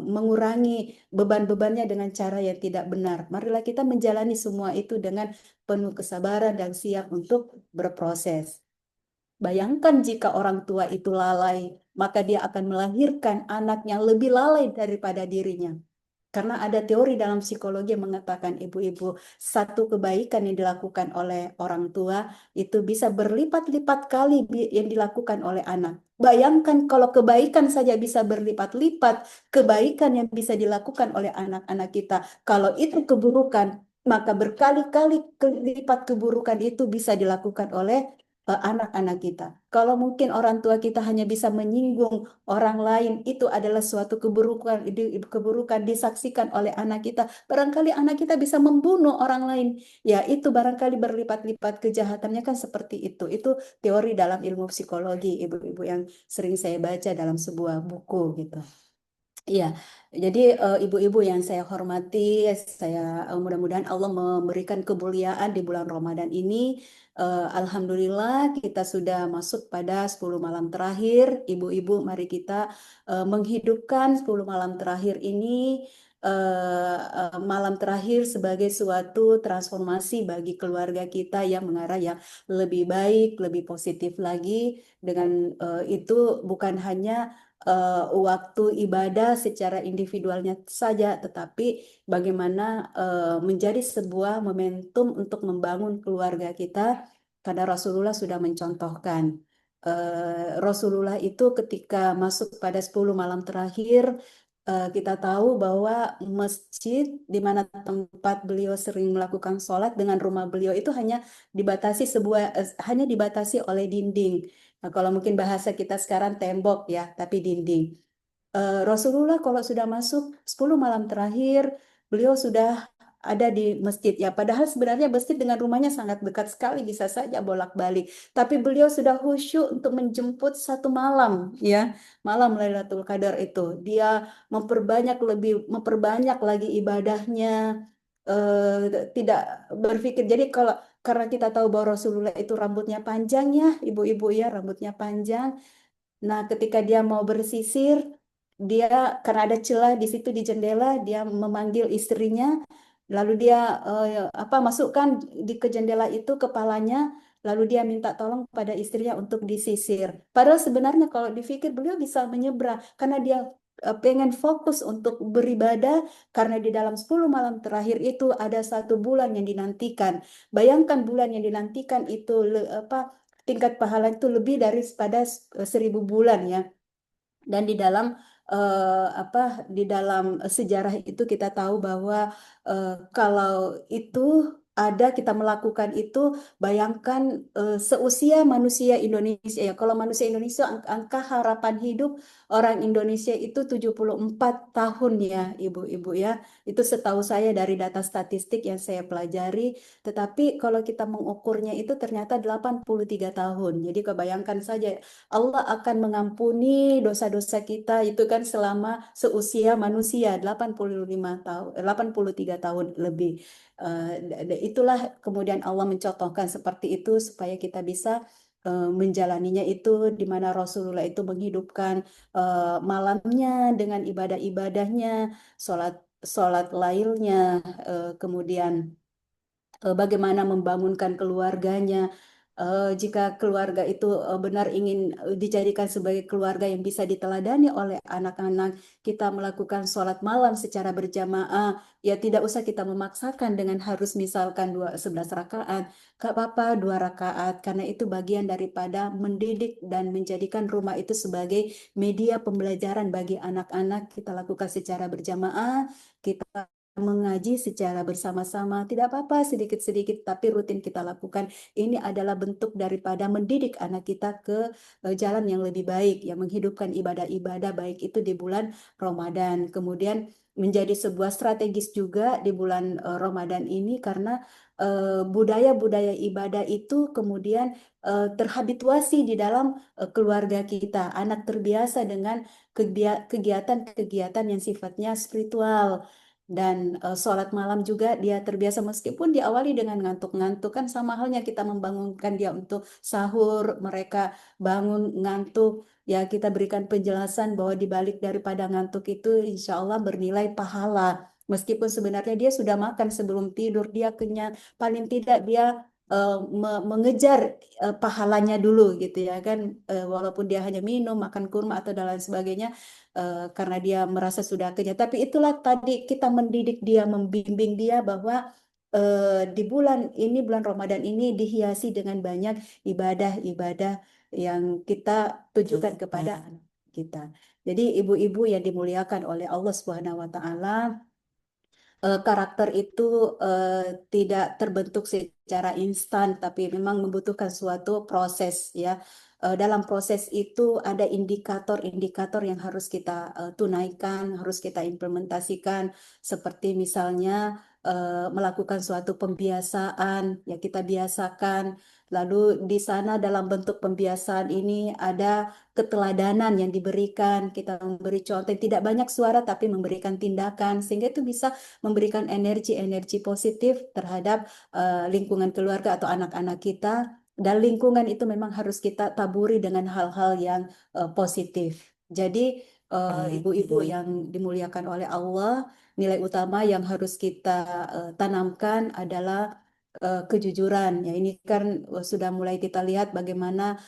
mengurangi beban-bebannya dengan cara yang tidak benar. Marilah kita menjalani semua itu dengan penuh kesabaran dan siap untuk berproses. Bayangkan jika orang tua itu lalai, maka dia akan melahirkan anak yang lebih lalai daripada dirinya. Karena ada teori dalam psikologi yang mengatakan, ibu-ibu, satu kebaikan yang dilakukan oleh orang tua itu bisa berlipat-lipat kali yang dilakukan oleh anak. Bayangkan kalau kebaikan saja bisa berlipat-lipat kebaikan yang bisa dilakukan oleh anak-anak kita. Kalau itu keburukan, maka berkali-kali lipat keburukan itu bisa dilakukan oleh anak-anak kita. Kalau mungkin orang tua kita hanya bisa menyinggung orang lain, itu adalah suatu keburukan disaksikan oleh anak kita. Barangkali anak kita bisa membunuh orang lain. Ya, itu barangkali berlipat-lipat kejahatannya kan seperti itu. Itu teori dalam ilmu psikologi, ibu-ibu, yang sering saya baca dalam sebuah buku gitu. Iya, jadi ibu-ibu yang saya hormati, saya mudah-mudahan Allah memberikan kemuliaan di bulan Ramadan ini. Alhamdulillah kita sudah masuk pada 10 malam terakhir. Ibu-ibu, mari kita menghidupkan 10 malam terakhir ini, malam terakhir sebagai suatu transformasi bagi keluarga kita yang mengarah yang lebih baik, lebih positif lagi. Dengan itu bukan hanya waktu ibadah secara individualnya saja, tetapi bagaimana menjadi sebuah momentum untuk membangun keluarga kita, karena Rasulullah sudah mencontohkan. Rasulullah itu ketika masuk pada 10 malam terakhir, kita tahu bahwa masjid di mana tempat beliau sering melakukan sholat dengan rumah beliau itu hanya dibatasi oleh dinding. Nah, kalau mungkin bahasa kita sekarang tembok ya, tapi dinding. Rasulullah kalau sudah masuk 10 malam terakhir, beliau sudah ada di masjid ya. Padahal sebenarnya masjid dengan rumahnya sangat dekat sekali, bisa saja bolak-balik. Tapi beliau sudah khusyuk untuk menjemput satu malam ya, malam Lailatul Qadar itu. Dia memperbanyak lagi ibadahnya. Tidak berpikir. Jadi kalau karena kita tahu bahwa Rasulullah itu rambutnya panjang ya, ibu-ibu ya, rambutnya panjang. Nah, ketika dia mau bersisir, dia karena ada celah di situ di jendela, dia memanggil istrinya, lalu dia masukkan ke jendela itu kepalanya, lalu dia minta tolong pada istrinya untuk disisir. Padahal sebenarnya kalau dipikir beliau bisa menyeberang karena dia pengen fokus untuk beribadah, karena di dalam 10 malam terakhir itu ada satu bulan yang dinantikan. Bayangkan bulan yang dinantikan itu tingkat pahala itu lebih daripada 1.000 bulan ya. Dan di dalam sejarah itu kita tahu bahwa kalau itu kita melakukan itu, bayangkan seusia manusia Indonesia ya. Kalau manusia Indonesia angka harapan hidup orang Indonesia itu 74 tahun ya, ibu-ibu ya. Itu setahu saya dari data statistik yang saya pelajari. Tetapi kalau kita mengukurnya itu ternyata 83 tahun. Jadi kebayangkan saja, Allah akan mengampuni dosa-dosa kita itu kan selama seusia manusia 85 tahun, 83 tahun lebih. Itulah kemudian Allah mencontohkan seperti itu supaya kita bisa menjalaninya itu, di mana Rasulullah itu menghidupkan malamnya dengan ibadah-ibadahnya, sholat sholat lailnya, kemudian bagaimana membangunkan keluarganya. Jika keluarga itu benar ingin dijadikan sebagai keluarga yang bisa diteladani oleh anak-anak, kita melakukan sholat malam secara berjamaah, ya tidak usah kita memaksakan dengan harus misalkan 11 rakaat, gak apa-apa 2 rakaat, karena itu bagian daripada mendidik dan menjadikan rumah itu sebagai media pembelajaran bagi anak-anak. Kita lakukan secara berjamaah, kita mengaji secara bersama-sama, tidak apa-apa sedikit-sedikit, tapi rutin kita lakukan. Ini adalah bentuk daripada mendidik anak kita ke jalan yang lebih baik, yang menghidupkan ibadah-ibadah baik itu di bulan Ramadan. Kemudian menjadi sebuah strategis juga di bulan Ramadan ini, karena budaya-budaya ibadah itu kemudian terhabituasi di dalam keluarga kita. Anak terbiasa dengan kegiatan-kegiatan yang sifatnya spiritual. Dan sholat malam juga dia terbiasa, meskipun diawali dengan ngantuk-ngantuk, kan sama halnya kita membangunkan dia untuk sahur, mereka bangun ngantuk, ya kita berikan penjelasan bahwa dibalik daripada ngantuk itu insya Allah bernilai pahala. Meskipun sebenarnya dia sudah makan sebelum tidur, dia kenyang, paling tidak dia mengejar pahalanya dulu gitu ya kan. Walaupun dia hanya minum, makan kurma atau dan lain sebagainya, karena dia merasa sudah kenyang. Tapi itulah tadi kita mendidik dia, membimbing dia bahwa di bulan ini, bulan Ramadan ini dihiasi dengan banyak ibadah-ibadah yang kita tujukan kepada anak kita. Jadi ibu-ibu yang dimuliakan oleh Allah Subhanahu wa taala, karakter itu eh, tidak terbentuk secara instan, tapi memang membutuhkan suatu proses ya. Dalam proses itu ada indikator-indikator yang harus kita tunaikan, harus kita implementasikan, seperti misalnya melakukan suatu pembiasaan, ya kita biasakan. Lalu di sana dalam bentuk pembiasaan ini ada keteladanan yang diberikan, kita memberi contoh, tidak banyak suara tapi memberikan tindakan, sehingga itu bisa memberikan energi-energi positif terhadap lingkungan keluarga atau anak-anak kita. Dan lingkungan itu memang harus kita taburi dengan hal-hal yang positif. Jadi ibu-ibu yang dimuliakan oleh Allah, nilai utama yang harus kita tanamkan adalah kejujuran. Ya, ini kan sudah mulai kita lihat bagaimana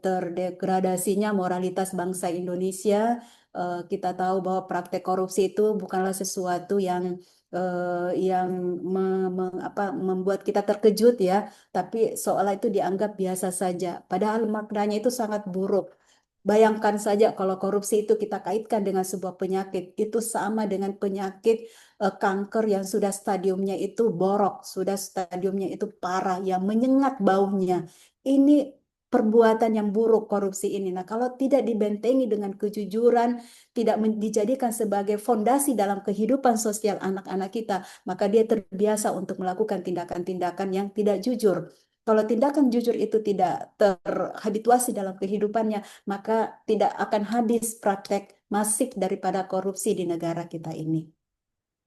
terdegradasinya moralitas bangsa Indonesia. Kita tahu bahwa praktek korupsi itu bukanlah sesuatu yang membuat kita terkejut ya, tapi seolah itu dianggap biasa saja. Padahal maknanya itu sangat buruk. Bayangkan saja kalau korupsi itu kita kaitkan dengan sebuah penyakit, itu sama dengan penyakit kanker yang sudah stadiumnya itu borok, sudah stadiumnya itu parah, yang menyengat baunya. Ini perbuatan yang buruk korupsi ini. Nah, kalau tidak dibentengi dengan kejujuran, tidak dijadikan sebagai fondasi dalam kehidupan sosial anak-anak kita, maka dia terbiasa untuk melakukan tindakan-tindakan yang tidak jujur. Kalau tindakan jujur itu tidak terhabituasi dalam kehidupannya, maka tidak akan habis praktek masif daripada korupsi di negara kita ini.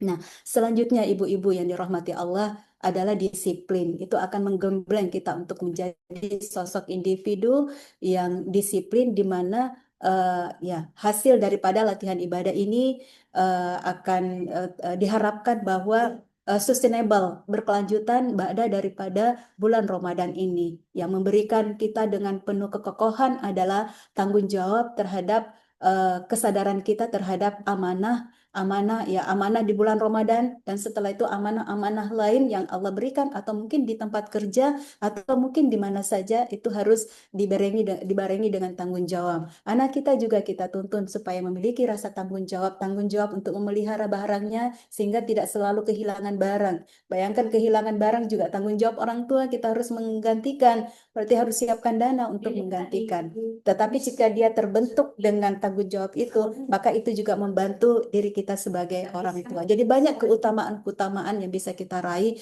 Nah, selanjutnya ibu-ibu yang dirahmati Allah adalah disiplin. Itu akan menggembleng kita untuk menjadi sosok individu yang disiplin, di mana ya hasil daripada latihan ibadah ini akan diharapkan bahwa sustainable, berkelanjutan daripada bulan Ramadan ini. Yang memberikan kita dengan penuh kekokohan adalah tanggung jawab terhadap kesadaran kita terhadap amanah di bulan Ramadan, dan setelah itu amanah-amanah lain yang Allah berikan, atau mungkin di tempat kerja, atau mungkin di mana saja, itu harus dibarengi dengan tanggung jawab. Anak kita juga kita tuntun supaya memiliki rasa tanggung jawab untuk memelihara barangnya sehingga tidak selalu kehilangan barang. Bayangkan kehilangan barang juga tanggung jawab orang tua, kita harus menggantikan, berarti harus siapkan dana untuk menggantikan. Tetapi jika dia terbentuk dengan tanggung jawab itu, maka itu juga membantu diri kita sebagai orang tua. Jadi banyak keutamaan-keutamaan yang bisa kita raih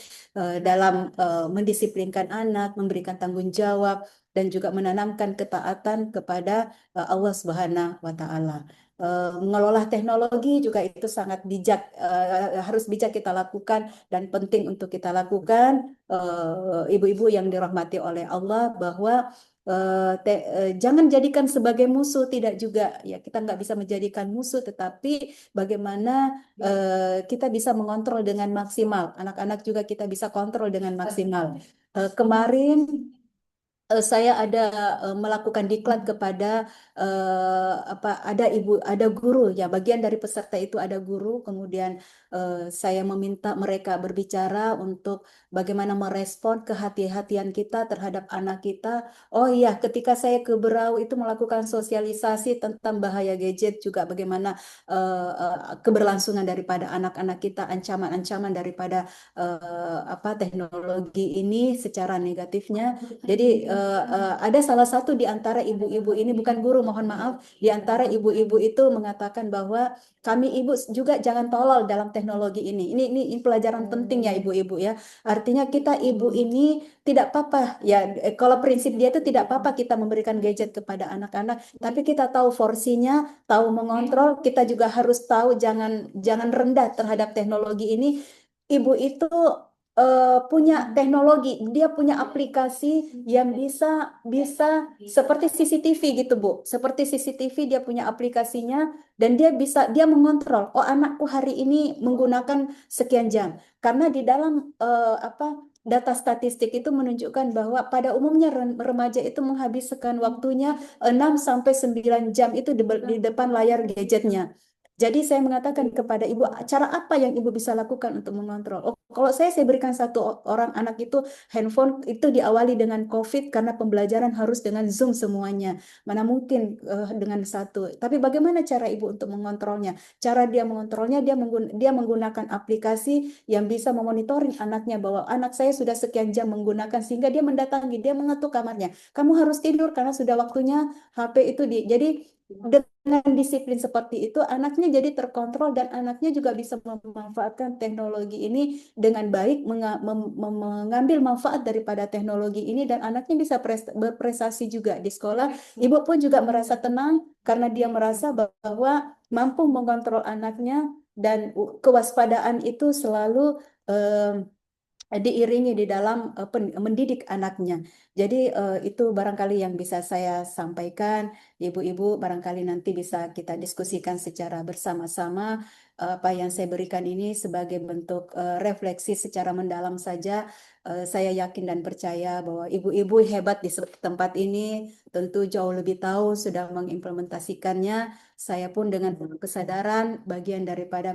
dalam mendisiplinkan anak, memberikan tanggung jawab, dan juga menanamkan ketaatan kepada Allah Subhanahu wa Ta'ala. Mengelola teknologi juga itu sangat bijak, harus bijak kita lakukan dan penting untuk kita lakukan. Ibu-ibu yang dirahmati oleh Allah, bahwa jangan jadikan sebagai musuh, tidak juga ya, kita nggak bisa menjadikan musuh, tetapi bagaimana kita bisa mengontrol dengan maksimal. Anak-anak juga kita bisa kontrol dengan maksimal. Kemarin saya ada melakukan diklat kepada ada guru ya, bagian dari peserta itu ada guru, kemudian saya meminta mereka berbicara untuk bagaimana merespon kehati-hatian kita terhadap anak kita. Oh iya, ketika saya ke Berau itu melakukan sosialisasi tentang bahaya gadget, juga bagaimana keberlangsungan daripada anak-anak kita, ancaman-ancaman daripada teknologi ini secara negatifnya. Jadi ada salah satu di antara ibu-ibu ini, bukan guru, mohon maaf, di antara ibu-ibu itu mengatakan bahwa kami ibu juga jangan tolol dalam teknologi ini. Ini pelajaran penting ya ibu-ibu ya. Artinya kita ibu ini tidak apa-apa ya, kalau prinsip dia itu tidak apa-apa kita memberikan gadget kepada anak-anak, tapi kita tahu porsinya, tahu mengontrol, kita juga harus tahu jangan rendah terhadap teknologi ini. Ibu itu punya teknologi, dia punya aplikasi yang bisa bisa seperti CCTV gitu Bu, seperti CCTV dia punya aplikasinya, dan dia mengontrol. Oh, anakku hari ini menggunakan sekian jam, karena di dalam data statistik itu menunjukkan bahwa pada umumnya remaja itu menghabiskan waktunya 6 sampai 9 jam itu di depan layar gadgetnya. Jadi saya mengatakan kepada ibu, cara apa yang ibu bisa lakukan untuk mengontrol? Oh, kalau saya berikan satu orang anak itu handphone, itu diawali dengan COVID karena pembelajaran harus dengan Zoom semuanya. Mana mungkin dengan satu. Tapi bagaimana cara ibu untuk mengontrolnya? Cara dia mengontrolnya, dia menggunakan aplikasi yang bisa memonitoring anaknya, bahwa anak saya sudah sekian jam menggunakan, sehingga dia mendatangi, dia mengetuk kamarnya. Kamu harus tidur karena sudah waktunya HP itu jadi dengan disiplin seperti itu, anaknya jadi terkontrol dan anaknya juga bisa memanfaatkan teknologi ini dengan baik, mengambil manfaat daripada teknologi ini, dan anaknya bisa berprestasi juga di sekolah. Ibu pun juga merasa tenang karena dia merasa bahwa mampu mengontrol anaknya, dan kewaspadaan itu selalu diiringi di dalam mendidik anaknya. Jadi itu barangkali yang bisa saya sampaikan. Ibu-ibu barangkali nanti bisa kita diskusikan secara bersama-sama. Apa yang saya berikan ini sebagai bentuk refleksi secara mendalam saja. Saya yakin dan percaya bahwa ibu-ibu hebat di tempat ini tentu jauh lebih tahu, sudah mengimplementasikannya. Saya pun dengan penuh kesadaran bagian daripada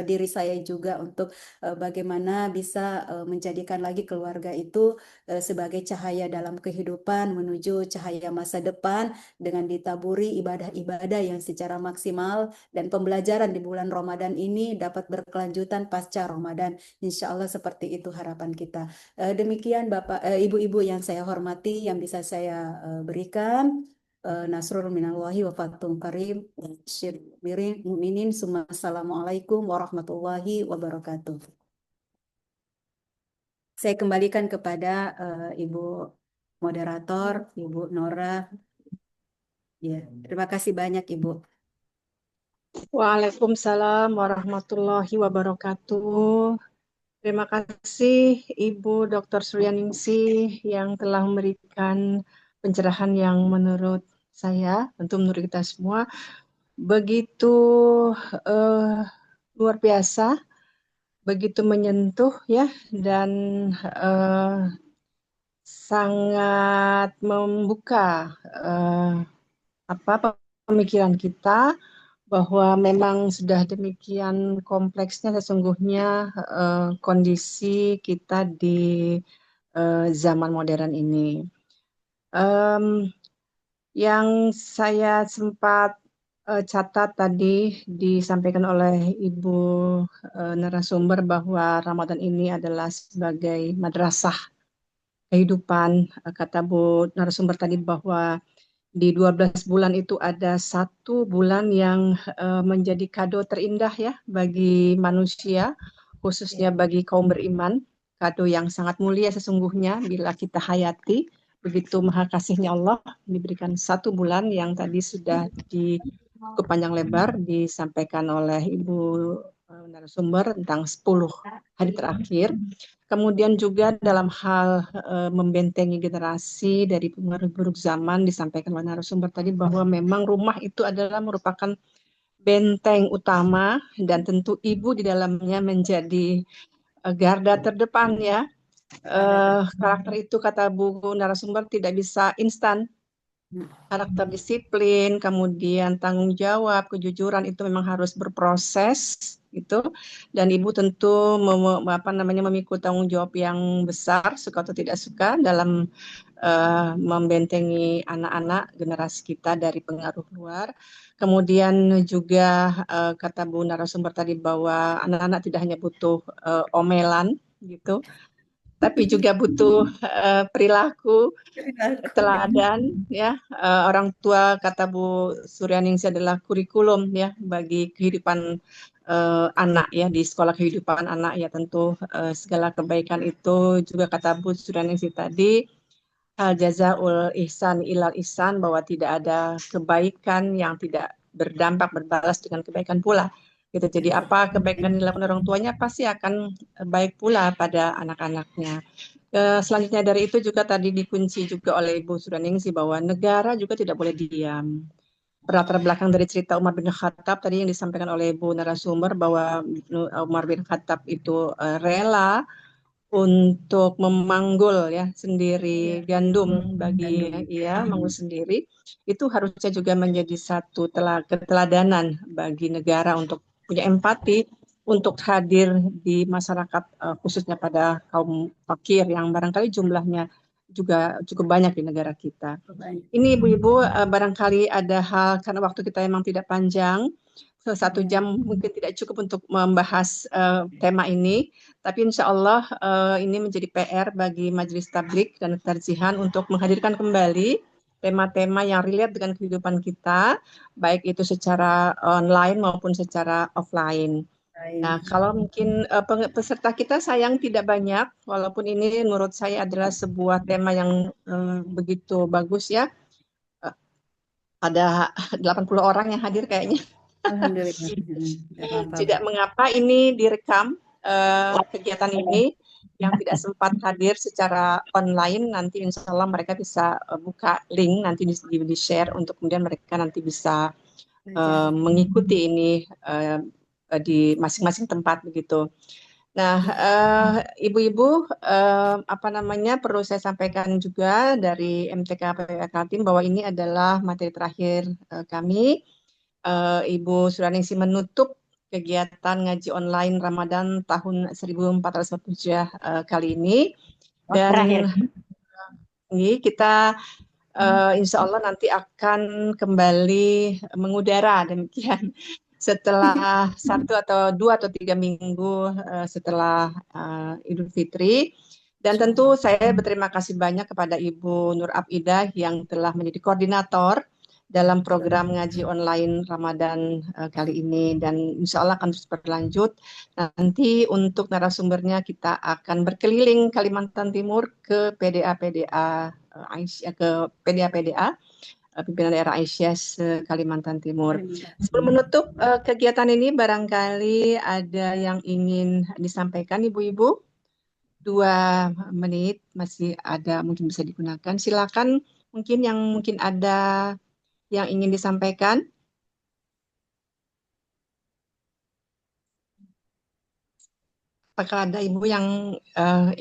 diri saya juga untuk bagaimana bisa menjadikan lagi keluarga itu sebagai cahaya dalam kehidupan menuju cahaya masa depan, dengan ditaburi ibadah-ibadah yang secara maksimal, dan pembelajaran di bulan Ramadan ini dapat berkelanjutan pasca Ramadan. Insya Allah seperti itu harapan kita. Demikian Ibu-ibu yang saya hormati, yang bisa saya berikan. Nasrul minallahi wa fathun karim, syir mirin mukminin, summa assalamualaikum warahmatullahi wabarakatuh. Saya kembalikan kepada Ibu moderator, Ibu Nora. Ya, terima kasih banyak Ibu. Waalaikumsalam warahmatullahi wabarakatuh. Terima kasih Ibu Dr. Suryaningsih yang telah memberikan pencerahan yang menurut saya, tentu menurut kita semua, begitu eh, luar biasa, begitu menyentuh ya, dan eh, sangat membuka eh, apa pemikiran kita bahwa memang sudah demikian kompleksnya sesungguhnya kondisi kita di zaman modern ini. Em, yang saya sempat catat tadi disampaikan oleh Ibu narasumber bahwa Ramadan ini adalah sebagai madrasah kehidupan. Kata Bu narasumber tadi bahwa di 12 bulan itu ada satu bulan yang menjadi kado terindah ya bagi manusia, khususnya bagi kaum beriman. Kado yang sangat mulia sesungguhnya bila kita hayati. Begitu maha kasihnya Allah diberikan satu bulan yang tadi sudah cukup panjang lebar disampaikan oleh Ibu narasumber tentang 10 hari terakhir. Kemudian juga dalam hal membentengi generasi dari pengaruh buruk zaman disampaikan oleh narasumber tadi bahwa memang rumah itu adalah merupakan benteng utama dan tentu ibu di dalamnya menjadi garda terdepan ya. Karakter itu kata Bu narasumber tidak bisa instan. Karakter disiplin, kemudian tanggung jawab, kejujuran itu memang harus berproses gitu. Dan ibu tentu memikul tanggung jawab yang besar, suka atau tidak suka, dalam membentengi anak-anak generasi kita dari pengaruh luar. Kemudian juga kata Bu narasumber tadi bahwa anak-anak tidak hanya butuh omelan gitu, tapi juga butuh perilaku teladan ya. Orang tua kata Bu Suryaningsih adalah kurikulum ya bagi kehidupan anak ya, di sekolah kehidupan anak ya, tentu segala kebaikan itu juga kata Bu Suryaningsih tadi al jazaul ihsan ilal ihsan, bahwa tidak ada kebaikan yang tidak berdampak berbalas dengan kebaikan pula gitu. Jadi apa kebaikan yang dilakukan orang tuanya pasti akan baik pula pada anak-anaknya. Selanjutnya dari itu juga tadi dikunci juga oleh Ibu Suryaningsih bahwa negara juga tidak boleh diam. Latar belakang dari cerita Umar bin Khattab tadi yang disampaikan oleh Ibu narasumber bahwa Umar bin Khattab itu rela untuk memanggul ya sendiri gandum bagi ya manggul sendiri, itu harusnya juga menjadi satu keteladanan bagi negara untuk punya empati untuk hadir di masyarakat khususnya pada kaum fakir yang barangkali jumlahnya juga cukup banyak di negara kita. Ini ibu-ibu barangkali ada hal, karena waktu kita memang tidak panjang, 1 jam mungkin tidak cukup untuk membahas tema ini, tapi insya Allah ini menjadi PR bagi Majelis Tablik dan Tarzihan untuk menghadirkan kembali tema-tema yang relate dengan kehidupan kita, baik itu secara online maupun secara offline. Nah, Baik. kalau mungkin peserta kita sayang tidak banyak, walaupun ini menurut saya adalah sebuah tema yang begitu bagus ya. Eh, Ada 80 orang yang hadir kayaknya. Alhamdulillah. Tidak apa-apa, Bu. Tidak mengapa ini direkam kegiatan ini yang tidak sempat hadir secara online, nanti insya Allah mereka bisa buka link, nanti di-share untuk kemudian mereka nanti bisa Belajar. mengikuti ini di masing-masing tempat begitu. Nah, ibu-ibu, apa namanya, perlu saya sampaikan juga dari MTK PWK Kaltim bahwa ini adalah materi terakhir kami. Ibu Suraningsi menutup kegiatan ngaji online Ramadan tahun 1447 kali ini. Oh, terakhir. Dan ini kita insya Allah nanti akan kembali mengudara demikian setelah 1 atau 2 atau 3 minggu setelah Idul Fitri. Dan tentu saya berterima kasih banyak kepada Ibu Nur Abidah yang telah menjadi koordinator dalam program ngaji online Ramadan kali ini, dan insya Allah akan terus berlanjut. Nanti untuk narasumbernya kita akan berkeliling Kalimantan Timur ke PDA-PDA Aisyah, ke PDA-PDA pimpinan daerah Aisyah Kalimantan Timur. Sebelum menutup kegiatan ini, barangkali ada yang ingin disampaikan, ibu-ibu. 2 menit masih ada, mungkin bisa digunakan. Silakan, mungkin ada yang ingin disampaikan. Apakah ada ibu yang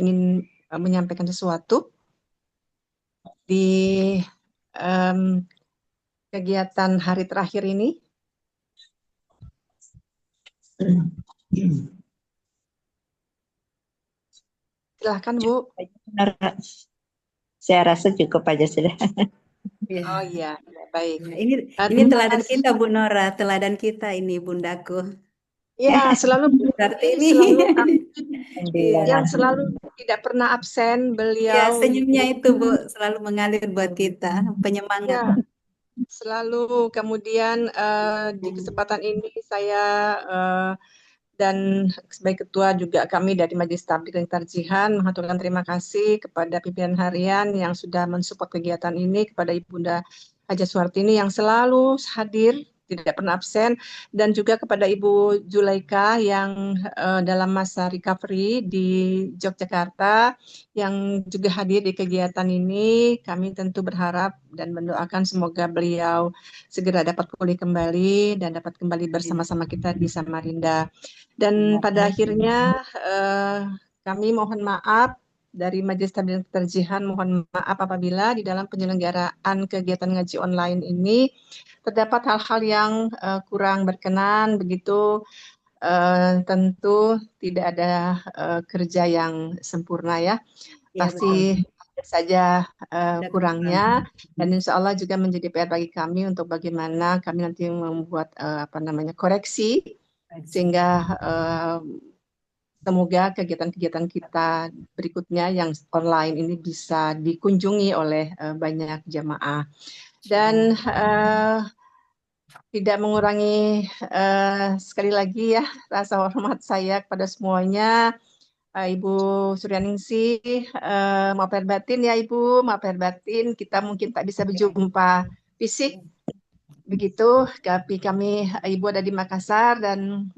ingin menyampaikan sesuatu di um, kegiatan hari terakhir ini? Silahkan, Bu. Benar, saya rasa cukup aja sudah. Ya. Oh iya, baik. Ini Terima teladan kasih. kita, Bu Nora, teladan kita ini, Bundaku. Ya, selalu Berarti ini ini. selalu Iya. yang selalu tidak pernah absen Iya, beliau. senyumnya itu, Bu, selalu mengalir buat kita, penyemangat. Ya, selalu. Kemudian di kesempatan ini saya dan sebagai ketua juga kami dari Majelis Tabligh dan Tarjihan mengaturkan terima kasih kepada pimpinan harian yang sudah mensupport kegiatan ini, kepada Ibunda Haja Suhartini yang selalu hadir, tidak pernah absen, dan juga kepada Ibu Julaika yang dalam masa recovery di Yogyakarta yang juga hadir di kegiatan ini. Kami tentu berharap dan mendoakan semoga beliau segera dapat pulih kembali dan dapat kembali bersama-sama kita di Samarinda. Dan pada akhirnya kami mohon maaf dari Majelis Tabligh dan Tarjihan, mohon maaf apabila di dalam penyelenggaraan kegiatan ngaji online ini terdapat hal-hal yang kurang berkenan begitu. Tentu tidak ada kerja yang sempurna ya. Iya, Pasti betul. ada saja Ada kurangnya, kekurangan. dan insya Allah juga menjadi PR bagi kami untuk bagaimana kami nanti membuat koreksi sehingga semoga kegiatan-kegiatan kita berikutnya yang online ini bisa dikunjungi oleh banyak jamaah. Dan tidak mengurangi sekali lagi ya rasa hormat saya kepada semuanya. Ibu Suryaningsih, maaf lahir batin ya Ibu, maaf lahir batin, kita mungkin tak bisa berjumpa fisik begitu, tapi kami Ibu ada di Makassar dan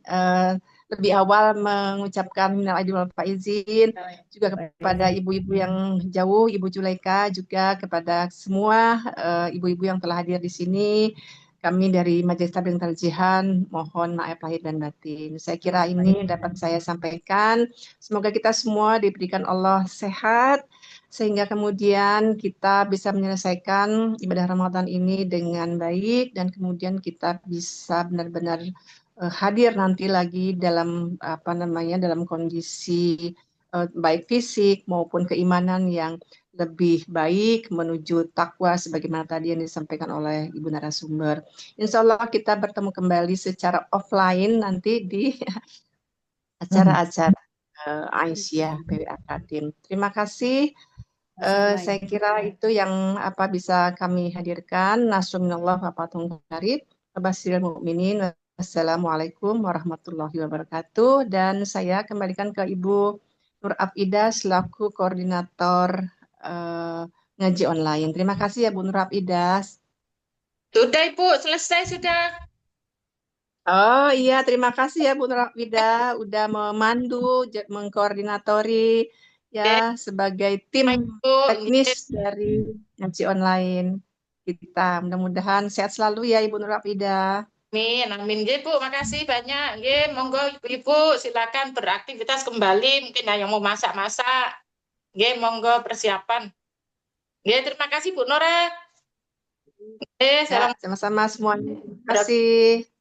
lebih awal mengucapkan minal aidin wal faizin juga kepada ibu-ibu yang jauh, Ibu Julaika, juga kepada semua ibu-ibu yang telah hadir di sini. Kami dari Majelis Tabligh dan Tarjihan mohon maaf lahir dan batin. Saya kira ini dapat saya sampaikan. Semoga kita semua diberikan Allah sehat, sehingga kemudian kita bisa menyelesaikan ibadah Ramadan ini dengan baik, dan kemudian kita bisa benar-benar hadir nanti lagi dalam dalam kondisi baik fisik maupun keimanan yang lebih baik menuju takwa sebagaimana tadi yang disampaikan oleh Ibu narasumber. Insya Allah kita bertemu kembali secara offline nanti di acara-acara Aisyah PWA Kaltim. Terima kasih Saya kira itu yang apa bisa kami hadirkan. Nasrullah wa fathun qarib. Wabasyiril mu'minin. Wassalamualaikum warahmatullahi wabarakatuh. Dan saya kembalikan ke Ibu Nur Afida selaku koordinator eh, ngaji online. Terima kasih ya Bu Nur Afida. Sudah Ibu, selesai sudah. Oh iya, terima kasih ya Bu Nur Afida udah memandu, mengkoordinatori ya Oke, sebagai tim sama Ibu. teknis dari ngaji online kita. Mudah-mudahan sehat selalu ya Ibu Nur Afida. Amin, amin. Nggih, Bu, makasih banyak. Nggih, monggo Ibu-ibu silakan beraktivitas kembali. Mungkin ada yang mau masak-masak. Nggih, monggo persiapan. Nggih, terima kasih Bu Nora. Nggih, Ya, salam. sama-sama semuanya. Terima kasih.